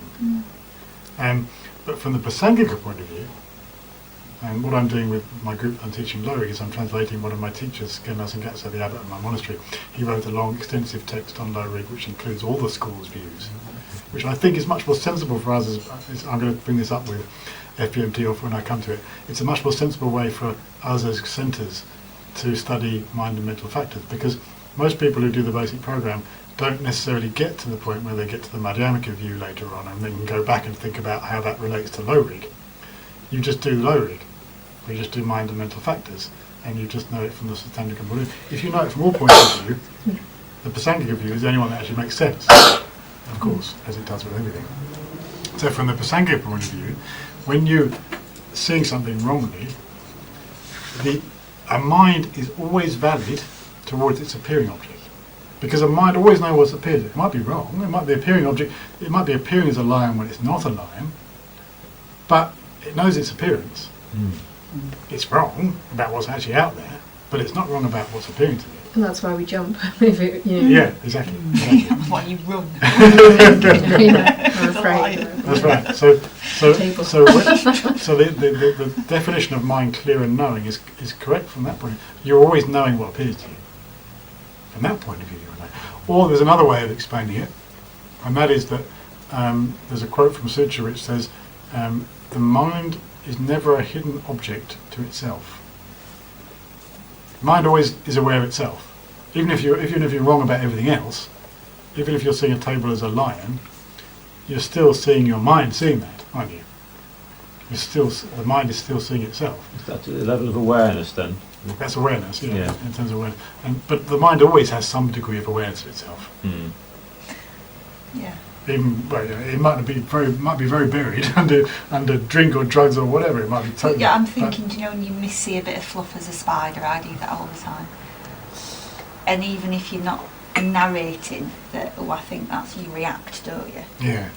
But from the Prasangika point of view, and what I'm doing with my group I'm teaching Lorik is I'm translating one of my teachers, Genmas and Gatsa, the abbot of my monastery. He wrote a long, extensive text on Lorik which includes all the school's views, which I think is much more sensible for us I'm going to bring this up with FPMT or when I come to it. It's a much more sensible way for us as centres to study mind and mental factors, because most people who do the basic program don't necessarily get to the point where they get to the Madhyamaka view later on and then can go back and think about how that relates to Lorik. You just do Lorik, or you just do mind and mental factors, and you just know it from the Satanic point of view. If you know it from all points of view, the Prasangika view is the only one that actually makes sense, of course, as it does with everything. So from the Prasangika point of view, when you're seeing something wrongly, a mind is always valid towards its appearing object. Because a mind always knows what's appeared. It might be wrong, it might be appearing object, it might be appearing as a lion when it's not a lion, but it knows its appearance. It's wrong about what's actually out there, but it's not wrong about what's appearing to me. And that's why we jump. If it, you know, Yeah, exactly. Why you run? I'm afraid. That's right. So Table. the definition of mind clear and knowing is correct from that point. You're always knowing what appears to you. From that point of view, you're knowing. Or there's another way of explaining it, and that is that there's a quote from Sutra which says, "The mind is never a hidden object to itself." Mind always is aware of itself. even if you're wrong about everything else, even if you're seeing a table as a lion, you're still seeing your mind seeing that, aren't you? The mind is still seeing itself. Is that to the level of awareness then? That's awareness, Yeah. in terms of awareness. But the mind always has some degree of awareness of itself. Mm. Yeah. Even it might be very buried under drink or drugs or whatever. It might be totally. Yeah, I'm thinking, do you know, when you see a bit of fluff as a spider, I do that all the time. And even if you're not narrating that, oh, I think that's, you react, don't you? Yeah.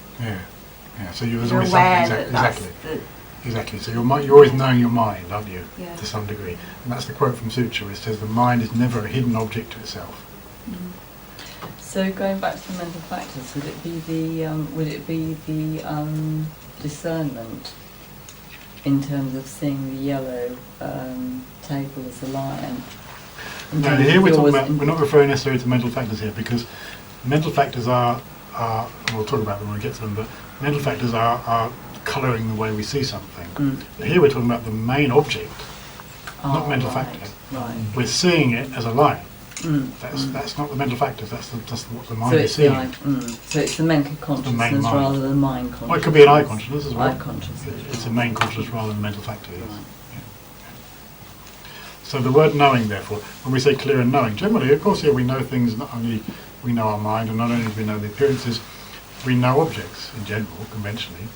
So there's You're always aware something. that that's Exactly. Exactly. So you're always knowing your mind, aren't you? Yeah. To some degree. And that's the quote from Sutra. It says the mind is never a hidden object to itself. So going back to the mental factors, would it be the discernment in terms of seeing the yellow table as a lion? No, here we're not referring necessarily to mental factors here, because mental factors are we'll talk about them when we get to them, but mental factors are colouring the way we see something. But here we're talking about the main object, not mental factor. Right. We're seeing it as a lion. That's not the mental factors, that's what the mind So is it's seeing. so it's the mental consciousness mind. rather than mind consciousness. Well, it could be an eye consciousness as well. Eye consciousness. It's a main consciousness rather than a mental factor, yes. Right. Yeah. So the word knowing, therefore, when we say clear and knowing, generally, of course, here we know things, not only we know our mind, and not only do we know the appearances, we know objects in general, conventionally.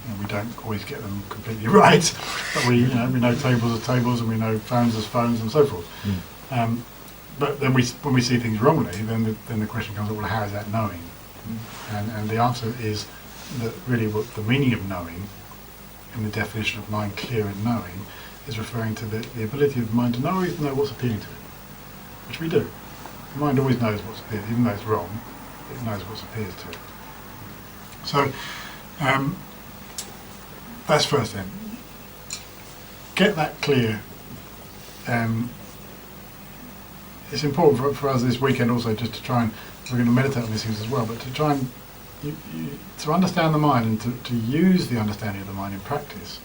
And we don't always get them completely right, but we know tables as tables, and we know phones as phones, and so forth. But then when we see things wrongly, then the question comes up, well, how is that knowing? And the answer is that really what the meaning of knowing, in the definition of mind clear and knowing, is referring to the ability of the mind to know what's appealing to it, which we do. The mind always knows what's appealing, even though it's wrong, it knows what's appears to it. So, that's first then. Get that clear. It's important for us this weekend also just to try and, we're going to meditate on these things as well, but to try and to understand the mind and to use the understanding of the mind in practice.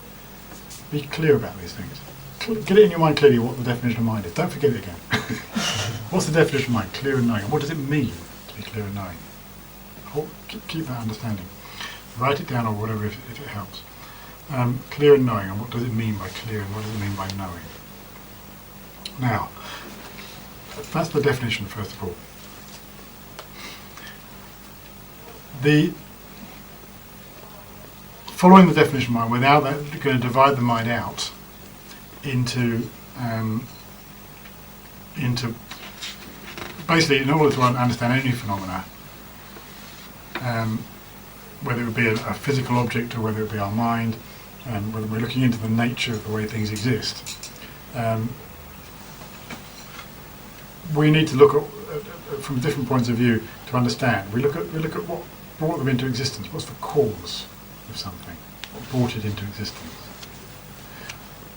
Be clear about these things. Get it in your mind clearly what the definition of mind is. Don't forget it again. What's the definition of mind? Clear and knowing. What does it mean to be clear and knowing? Keep that understanding. Write it down or whatever if it helps. Clear and knowing, and what does it mean by clear and what does it mean by knowing? Now, that's the definition first of all. Following the definition of mind, we're now going to divide the mind out into basically, in order to understand any phenomena, whether it would be a physical object or whether it be our mind, whether we're looking into the nature of the way things exist, we need to look at from different points of view to understand. We look at what brought them into existence. What's the cause of something? What brought it into existence?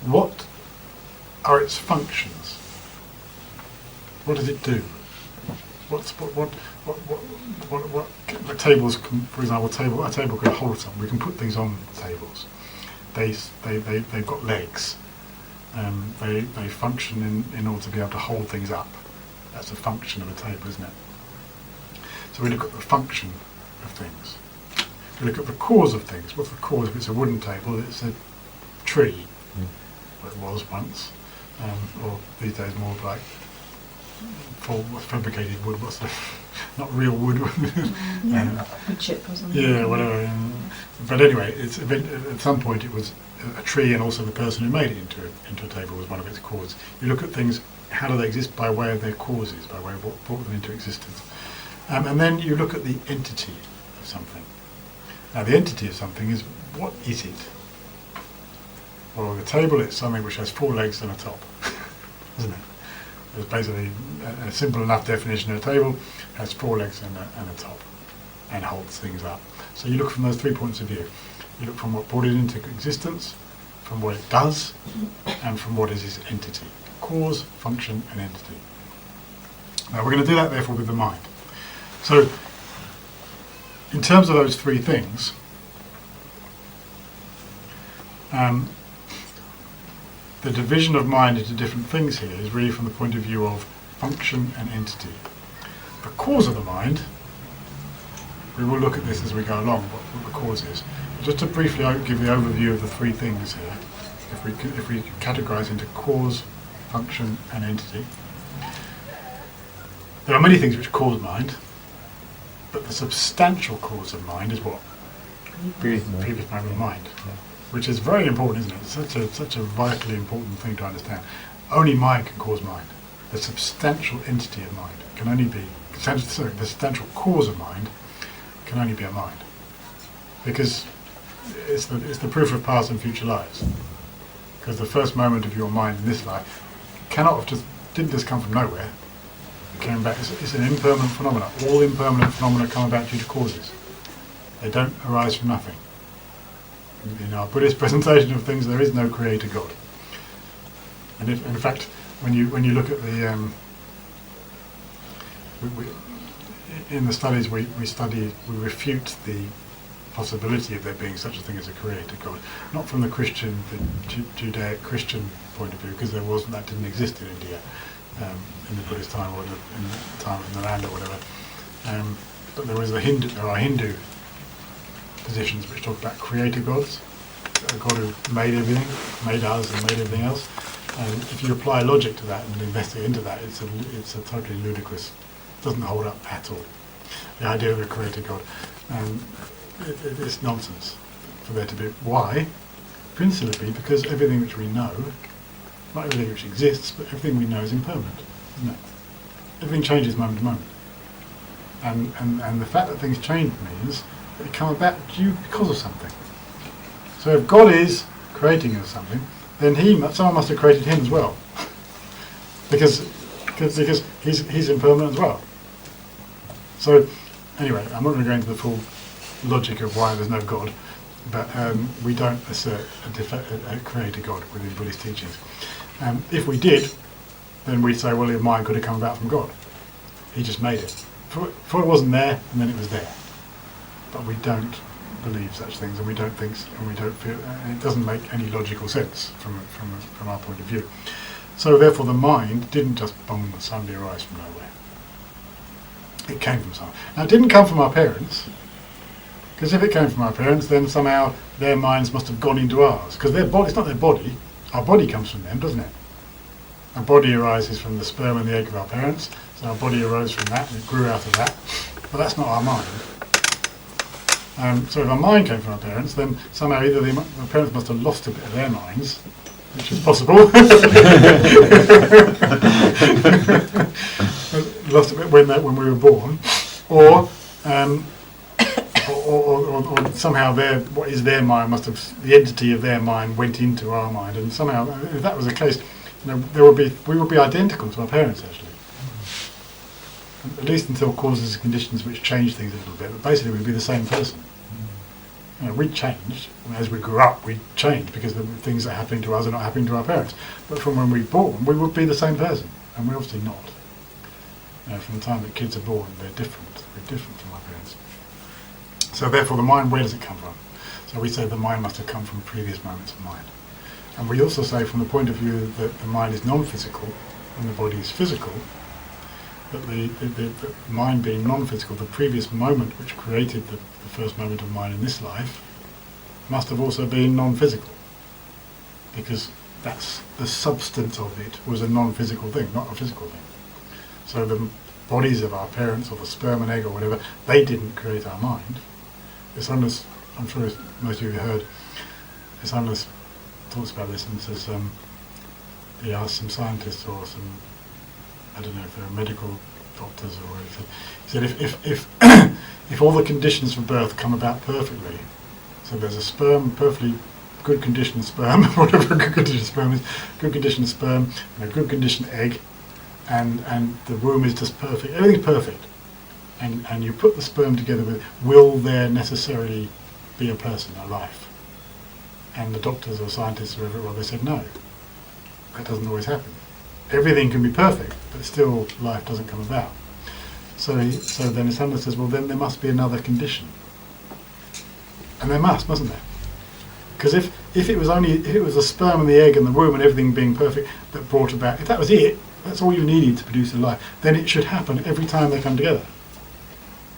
What are its functions? What does it do? What tables? For example, a table can hold something. We can put things on tables. They've got legs. They function in order to be able to hold things up. That's a function of a table, isn't it? So we look at the function of things. We look at the cause of things. What's the cause? If it's a wooden table, it's a tree. Well, it was once, or these days more like fabricated wood. What's the not real wood? Wood chip or something. Yeah, whatever. But anyway, at some point it was a tree, and also the person who made it into a table was one of its causes. You look at things. How do they exist? By way of their causes, by way of what brought them into existence. And then you look at the entity of something. Now the entity of something is, what is it? Well, the table is something which has 4 legs and a top, isn't it? It's basically a simple enough definition of a table, has 4 legs and a top, and holds things up. So you look from those 3 points of view. You look from what brought it into existence, from what it does, and from what is its entity. Cause, function, and entity. Now we're going to do that therefore with the mind. So, in terms of those 3 things, the division of mind into different things here is really from the point of view of function and entity. The cause of the mind, we will look at this as we go along, what the cause is. Just to briefly give the overview of the three things here, if we categorise into cause, function and entity. There are many things which cause mind, but the substantial cause of mind is what? Previous moment of mind. Yeah. Which is very important, isn't it? It's such a vitally important thing to understand. Only mind can cause mind. The substantial entity of mind can only be, the substantial cause of mind can only be a mind. Because it's the proof of past and future lives. Because the first moment of your mind in this life didn't just come from nowhere. It came back, it's an impermanent phenomenon. All impermanent phenomena come about due to causes. They don't arise from nothing. In our Buddhist presentation of things, there is no creator God. And in fact, when you look at the in the studies we refute the possibility of there being such a thing as a creator God, not from the Judaic Christian point of view, because that didn't exist in India in the Buddhist time, or in the time of Nalanda or whatever. But there are Hindu positions which talk about creator gods, a God who made everything, made us and made everything else. And if you apply logic to that and investigate into that, it's a totally ludicrous, doesn't hold up at all. The idea of a creator God. It's nonsense for there to be. Why? Principally because everything which we know, not everything which exists, but everything we know is impermanent, isn't it? Everything changes moment to moment. And the fact that things change means that they come about because of something. So if God is creating us something, then someone must have created him as well. because he's impermanent as well. So anyway, I'm not going to go into the full logic of why there's no God, but we don't assert a creator God within Buddhist teachings. If we did, then we'd say, well, your mind could have come about from God. He just made it. For it wasn't there, and then it was there. But we don't believe such things, and we don't think, and we don't feel, and it doesn't make any logical sense from our point of view. So therefore, the mind didn't just suddenly arise from nowhere. It came from somewhere. Now, it didn't come from our parents, because if it came from our parents, then somehow their minds must have gone into ours, because it's not their body. Our body comes from them, doesn't it? Our body arises from the sperm and the egg of our parents, so our body arose from that, and it grew out of that. But that's not our mind. So if our mind came from our parents, then somehow either our parents must have lost a bit of their minds, which is possible. Lost a bit when we were born, or somehow what is their mind must have, the entity of their mind went into our mind, and somehow if that was the case, we would be identical to our parents actually. At least until causes and conditions which change things a little bit, but basically we'd be the same person. We changed. As we grew up, we changed because the things that are happening to us are not happening to our parents. But from when we were born, we would be the same person, and we're obviously not. From the time that kids are born, they're different. We're different from our parents. So therefore, the mind, where does it come from? So we say the mind must have come from previous moments of mind. And we also say, from the point of view that the mind is non-physical and the body is physical, that the mind being non-physical, the previous moment which created the first moment of mind in this life, must have also been non-physical. Because that's the substance of it was a non-physical thing, not a physical thing. So the bodies of our parents, or the sperm and egg or whatever, they didn't create our mind. It's unless, I'm sure most of you have heard, it's unless talks about this and says, he asked some scientists or some, I don't know if they're medical doctors or whatever, he said if all the conditions for birth come about perfectly, so there's a sperm, perfectly good conditioned sperm, whatever a good conditioned sperm is, good conditioned sperm and a good conditioned egg, and the womb is just perfect, everything's perfect, and you put the sperm together with, will there necessarily be a person, a life? And the doctors or scientists or whoever, well, they said no, that doesn't always happen. Everything can be perfect, but still life doesn't come about. So then Isanda says, well, then there must be another condition. And there mustn't there? Because if it was the sperm and the egg and the womb and everything being perfect that brought about, if that was it, That's all you need to produce a life. Then it should happen every time they come together.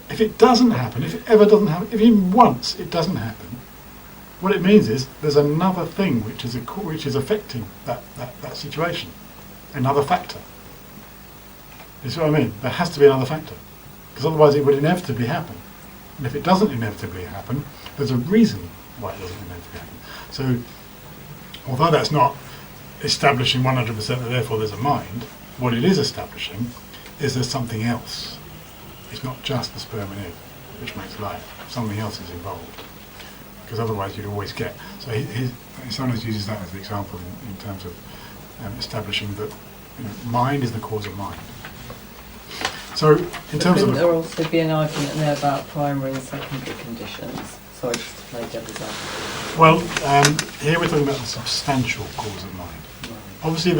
If it doesn't happen, if it ever doesn't happen, if even once it doesn't happen, what it means is there's another thing which is affecting that situation, another factor. You see what I mean? There has to be another factor, because otherwise it would inevitably happen. And if it doesn't inevitably happen, there's a reason why it doesn't inevitably happen. So, although that's not establishing 100% that therefore there's a mind, what it is establishing is there's something else. It's not just the sperm and egg which makes life. Something else is involved. Because otherwise you'd always get... So he sometimes uses that as the example in terms of establishing that mind is the cause of mind. So in terms of... Couldn't there also be an argument there about primary and secondary conditions? Sorry, just to play devil's advocate. Well, here we're talking about the substantial cause of mind. Obviously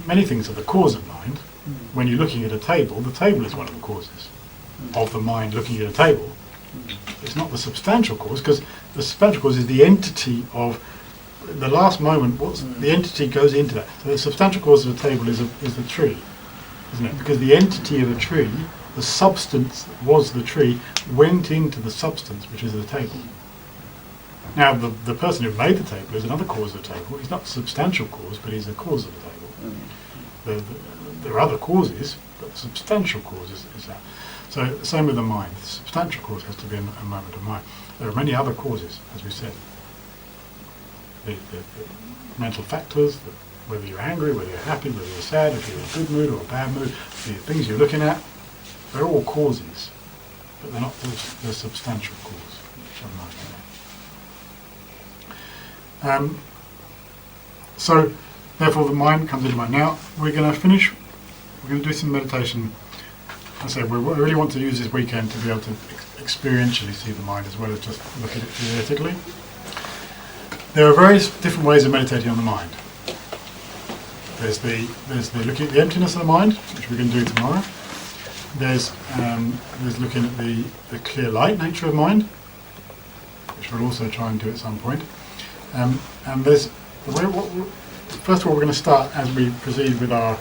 many things are the cause of mind. When you're looking at a table, the table is one of the causes of the mind looking at a table. It's not the substantial cause, because the substantial cause is the entity of the last moment. The entity goes into that. So the substantial cause of a table is the tree, isn't it? Because the entity of a tree, the substance that was the tree, went into the substance, which is the table. Now, the person who made the table is another cause of the table. He's not the substantial cause, but he's the cause of the table. There are other causes, but the substantial cause is that. So the same with the mind. The substantial cause has to be a moment of mind. There are many other causes, as we said. The mental factors, whether you're angry, whether you're happy, whether you're sad, if you're in a good mood or a bad mood, the things you're looking at, they're all causes, but they're not the substantial cause of mind. So, therefore, the mind comes into mind. Now, we're going to do some meditation. I say we really want to use this weekend to be able to experientially see the mind as well as just look at it theoretically. There are various different ways of meditating on the mind. There's the looking at the emptiness of the mind, which we're going to do tomorrow. There's looking at the clear light nature of mind, which we'll also try and do at some point. And there's first of all, we're going to start as we proceed with our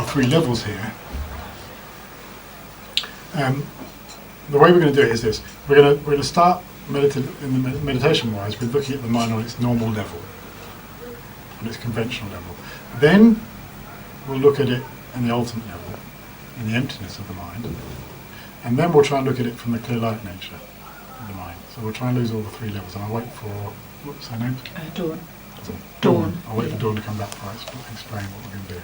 three levels here. The way we're going to do it is this: we're going to start meditation-wise with looking at the mind on its normal level, on its conventional level. Then we'll look at it in the ultimate level, in the emptiness of the mind, and then we'll try and look at it from the clear light nature of the mind. So we'll try and lose all the three levels. And I'll wait for what's her name? Dawn. Dawn. I'll wait for Dawn to come back for us to explain what we're going to do.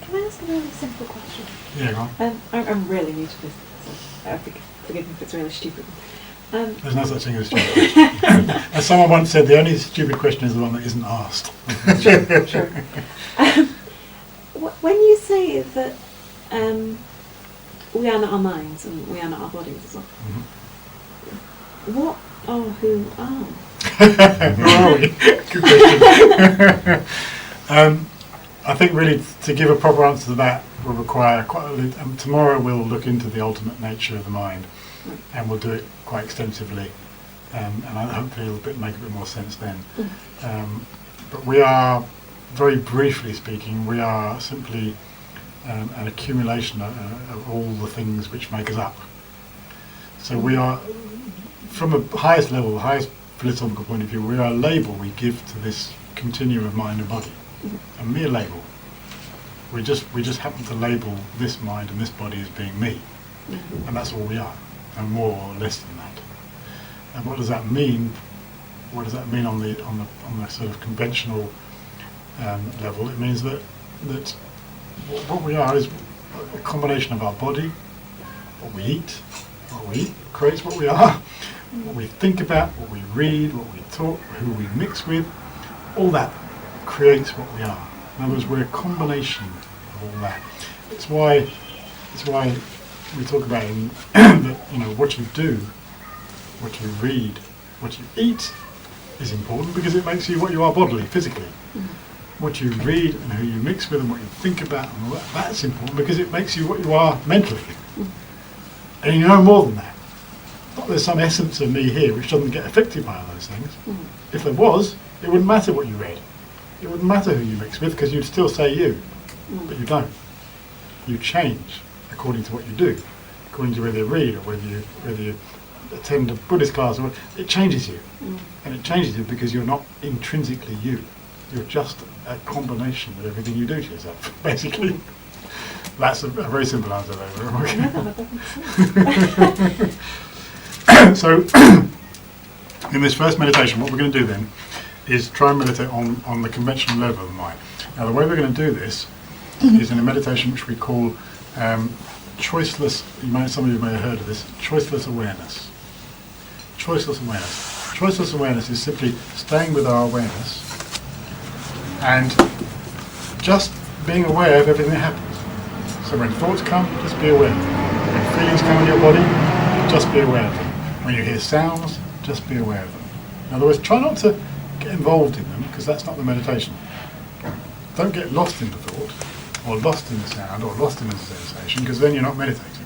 Can I ask a really simple question? Yeah, go on. I'm really new to this, so forgive me if it's a really stupid one. There's no such thing as stupid question. As someone once said, the only stupid question is the one that isn't asked. True. When you say that we are not our minds and we are not our bodies as well, what or who are? Who are we? Good question. I think really to give a proper answer to that will require quite a tomorrow we'll look into the ultimate nature of the mind, and we'll do it quite extensively, and hopefully it'll make a bit more sense then. But we are, very briefly speaking, we are simply an accumulation of all the things which make us up. So we are, from a highest level, the highest philosophical point of view, we are a label we give to this continuum of mind and body. A mere label. We just happen to label this mind and this body as being me, and that's all we are, and more or less than that. And what does that mean? What does that mean on the sort of conventional level? It means that what we are is a combination of our body, what we eat creates what we are, what we think about, what we read, what we talk, who we mix with, all that creates what we are. In other words, we're a combination of all that. It's why we talk about that, what you do, what you read, what you eat is important, because it makes you what you are bodily, physically. what you read and who you mix with and what you think about and all that, that's important because it makes you what you are mentally. And you know more than that. Not there's some essence of me here which doesn't get affected by all those things. If there was, it wouldn't matter what you read. It wouldn't matter who you mix with because you'd still say you. But you don't. You change according to what you do, according to whether you read or whether you attend a Buddhist class. Or it changes you. And it changes you because you're not intrinsically you. You're just a combination of everything you do to yourself, basically. That's a very simple answer there. So, in this first meditation, what we're going to do then is try and meditate on the conventional level of the mind. Now, the way we're going to do this is in a meditation which we call choiceless, some of you may have heard of this, choiceless awareness. Choiceless awareness. Choiceless awareness is simply staying with our awareness and just being aware of everything that happens. So when thoughts come, just be aware of them. When feelings come in your body, just be aware of them. When you hear sounds, just be aware of them. In other words, try not to get involved in them because that's not the meditation. Don't get lost in the thought or lost in the sound or lost in the sensation because then you're not meditating.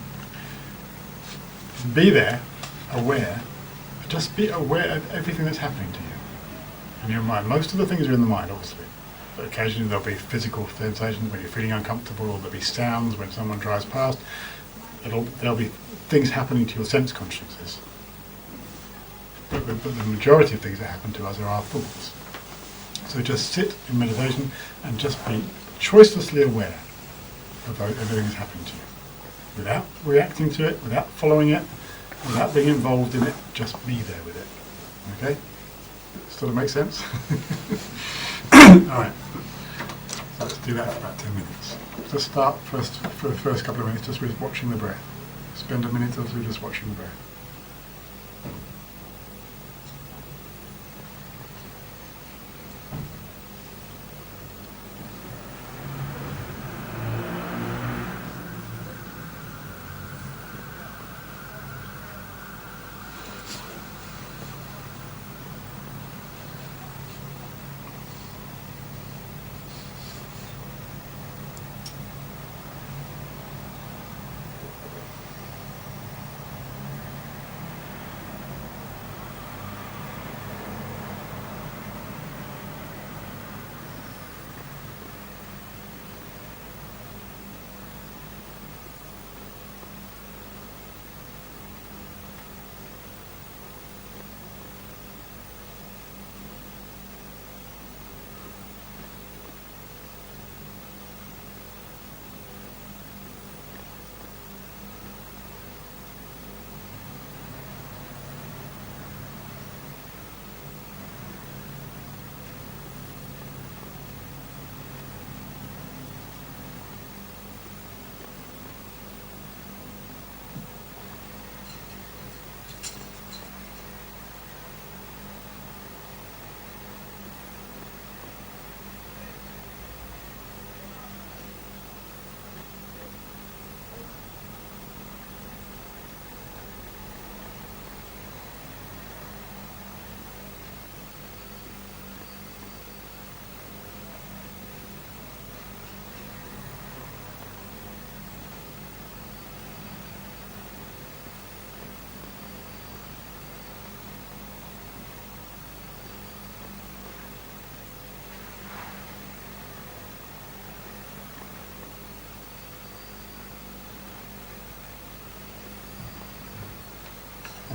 Be there, aware, just be aware of everything that's happening to you. In your mind, most of the things are in the mind, obviously. But occasionally there'll be physical sensations when you're feeling uncomfortable, or there'll be sounds when someone drives past. There'll be things happening to your sense consciousness. But the majority of things that happen to us are our thoughts. So just sit in meditation and just be choicelessly aware of everything that's happening to you. Without reacting to it, without following it, without being involved in it, just be there with it. Okay? Sort of make sense? Alright. So let's do that for about 10 minutes. Just start for the first couple of minutes just with watching the breath. Spend a minute or two just watching the breath.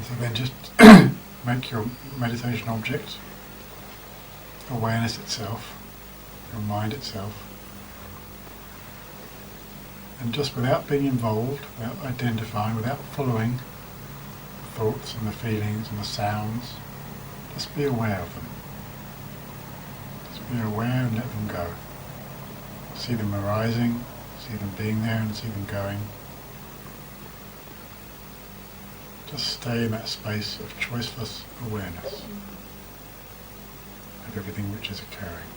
So then just make your meditation object awareness itself, your mind itself, and just without being involved, without identifying, without following the thoughts and the feelings and the sounds, just be aware of them. Just be aware and let them go. See them arising, see them being there and see them going. Just stay in that space of choiceless awareness of everything which is occurring.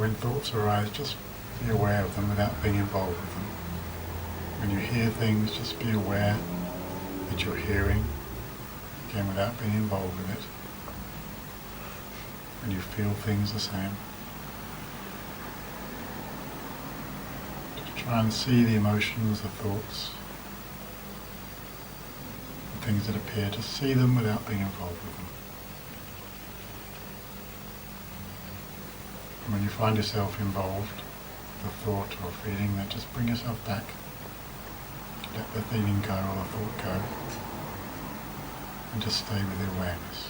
So when thoughts arise, just be aware of them without being involved with them. When you hear things, just be aware that you're hearing, again without being involved with it. When you feel things, the same. Just try and see the emotions, the thoughts, the things that appear. Just see them without being involved with them. And when you find yourself involved with a thought or a feeling, then just bring yourself back. Let the feeling go or the thought go. And just stay with the awareness.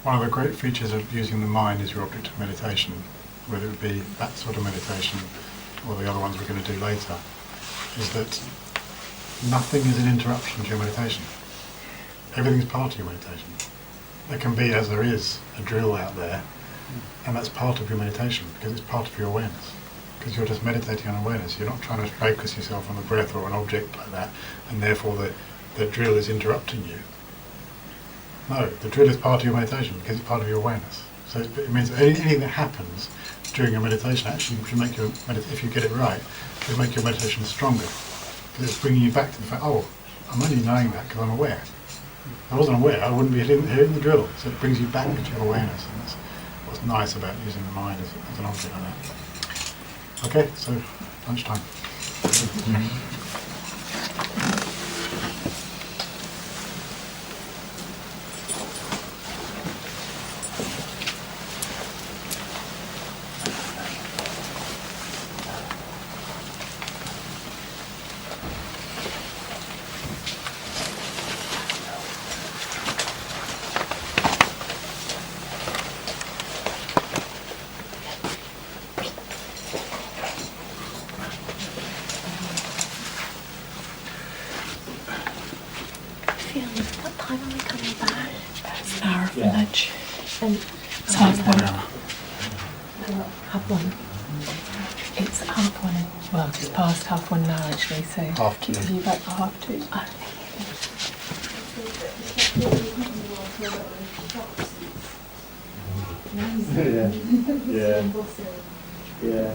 One of the great features of using the mind as your object of meditation, whether it be that sort of meditation or the other ones we're going to do later, is that nothing is an interruption to your meditation. Everything is part of your meditation. There can be, as there is, a drill out there, and that's part of your meditation because it's part of your awareness. Because you're just meditating on awareness. You're not trying to focus yourself on the breath or an object like that, and therefore the drill is interrupting you. No, the drill is part of your meditation because it's part of your awareness. So it means anything that happens during your meditation actually should make your if you get it right, it'll make your meditation stronger. Because it's bringing you back to the fact, oh, I'm only knowing that because I'm aware. If I wasn't aware, I wouldn't be hearing the drill. So it brings you back into your awareness, and that's what's nice about using the mind as an object like that. Okay, so lunchtime. What time are we coming back? It's an hour for lunch. And it's half one. Half one. It's half one. Well, just past half one now actually, so Half two. keep you back for half two. Yeah. Yeah.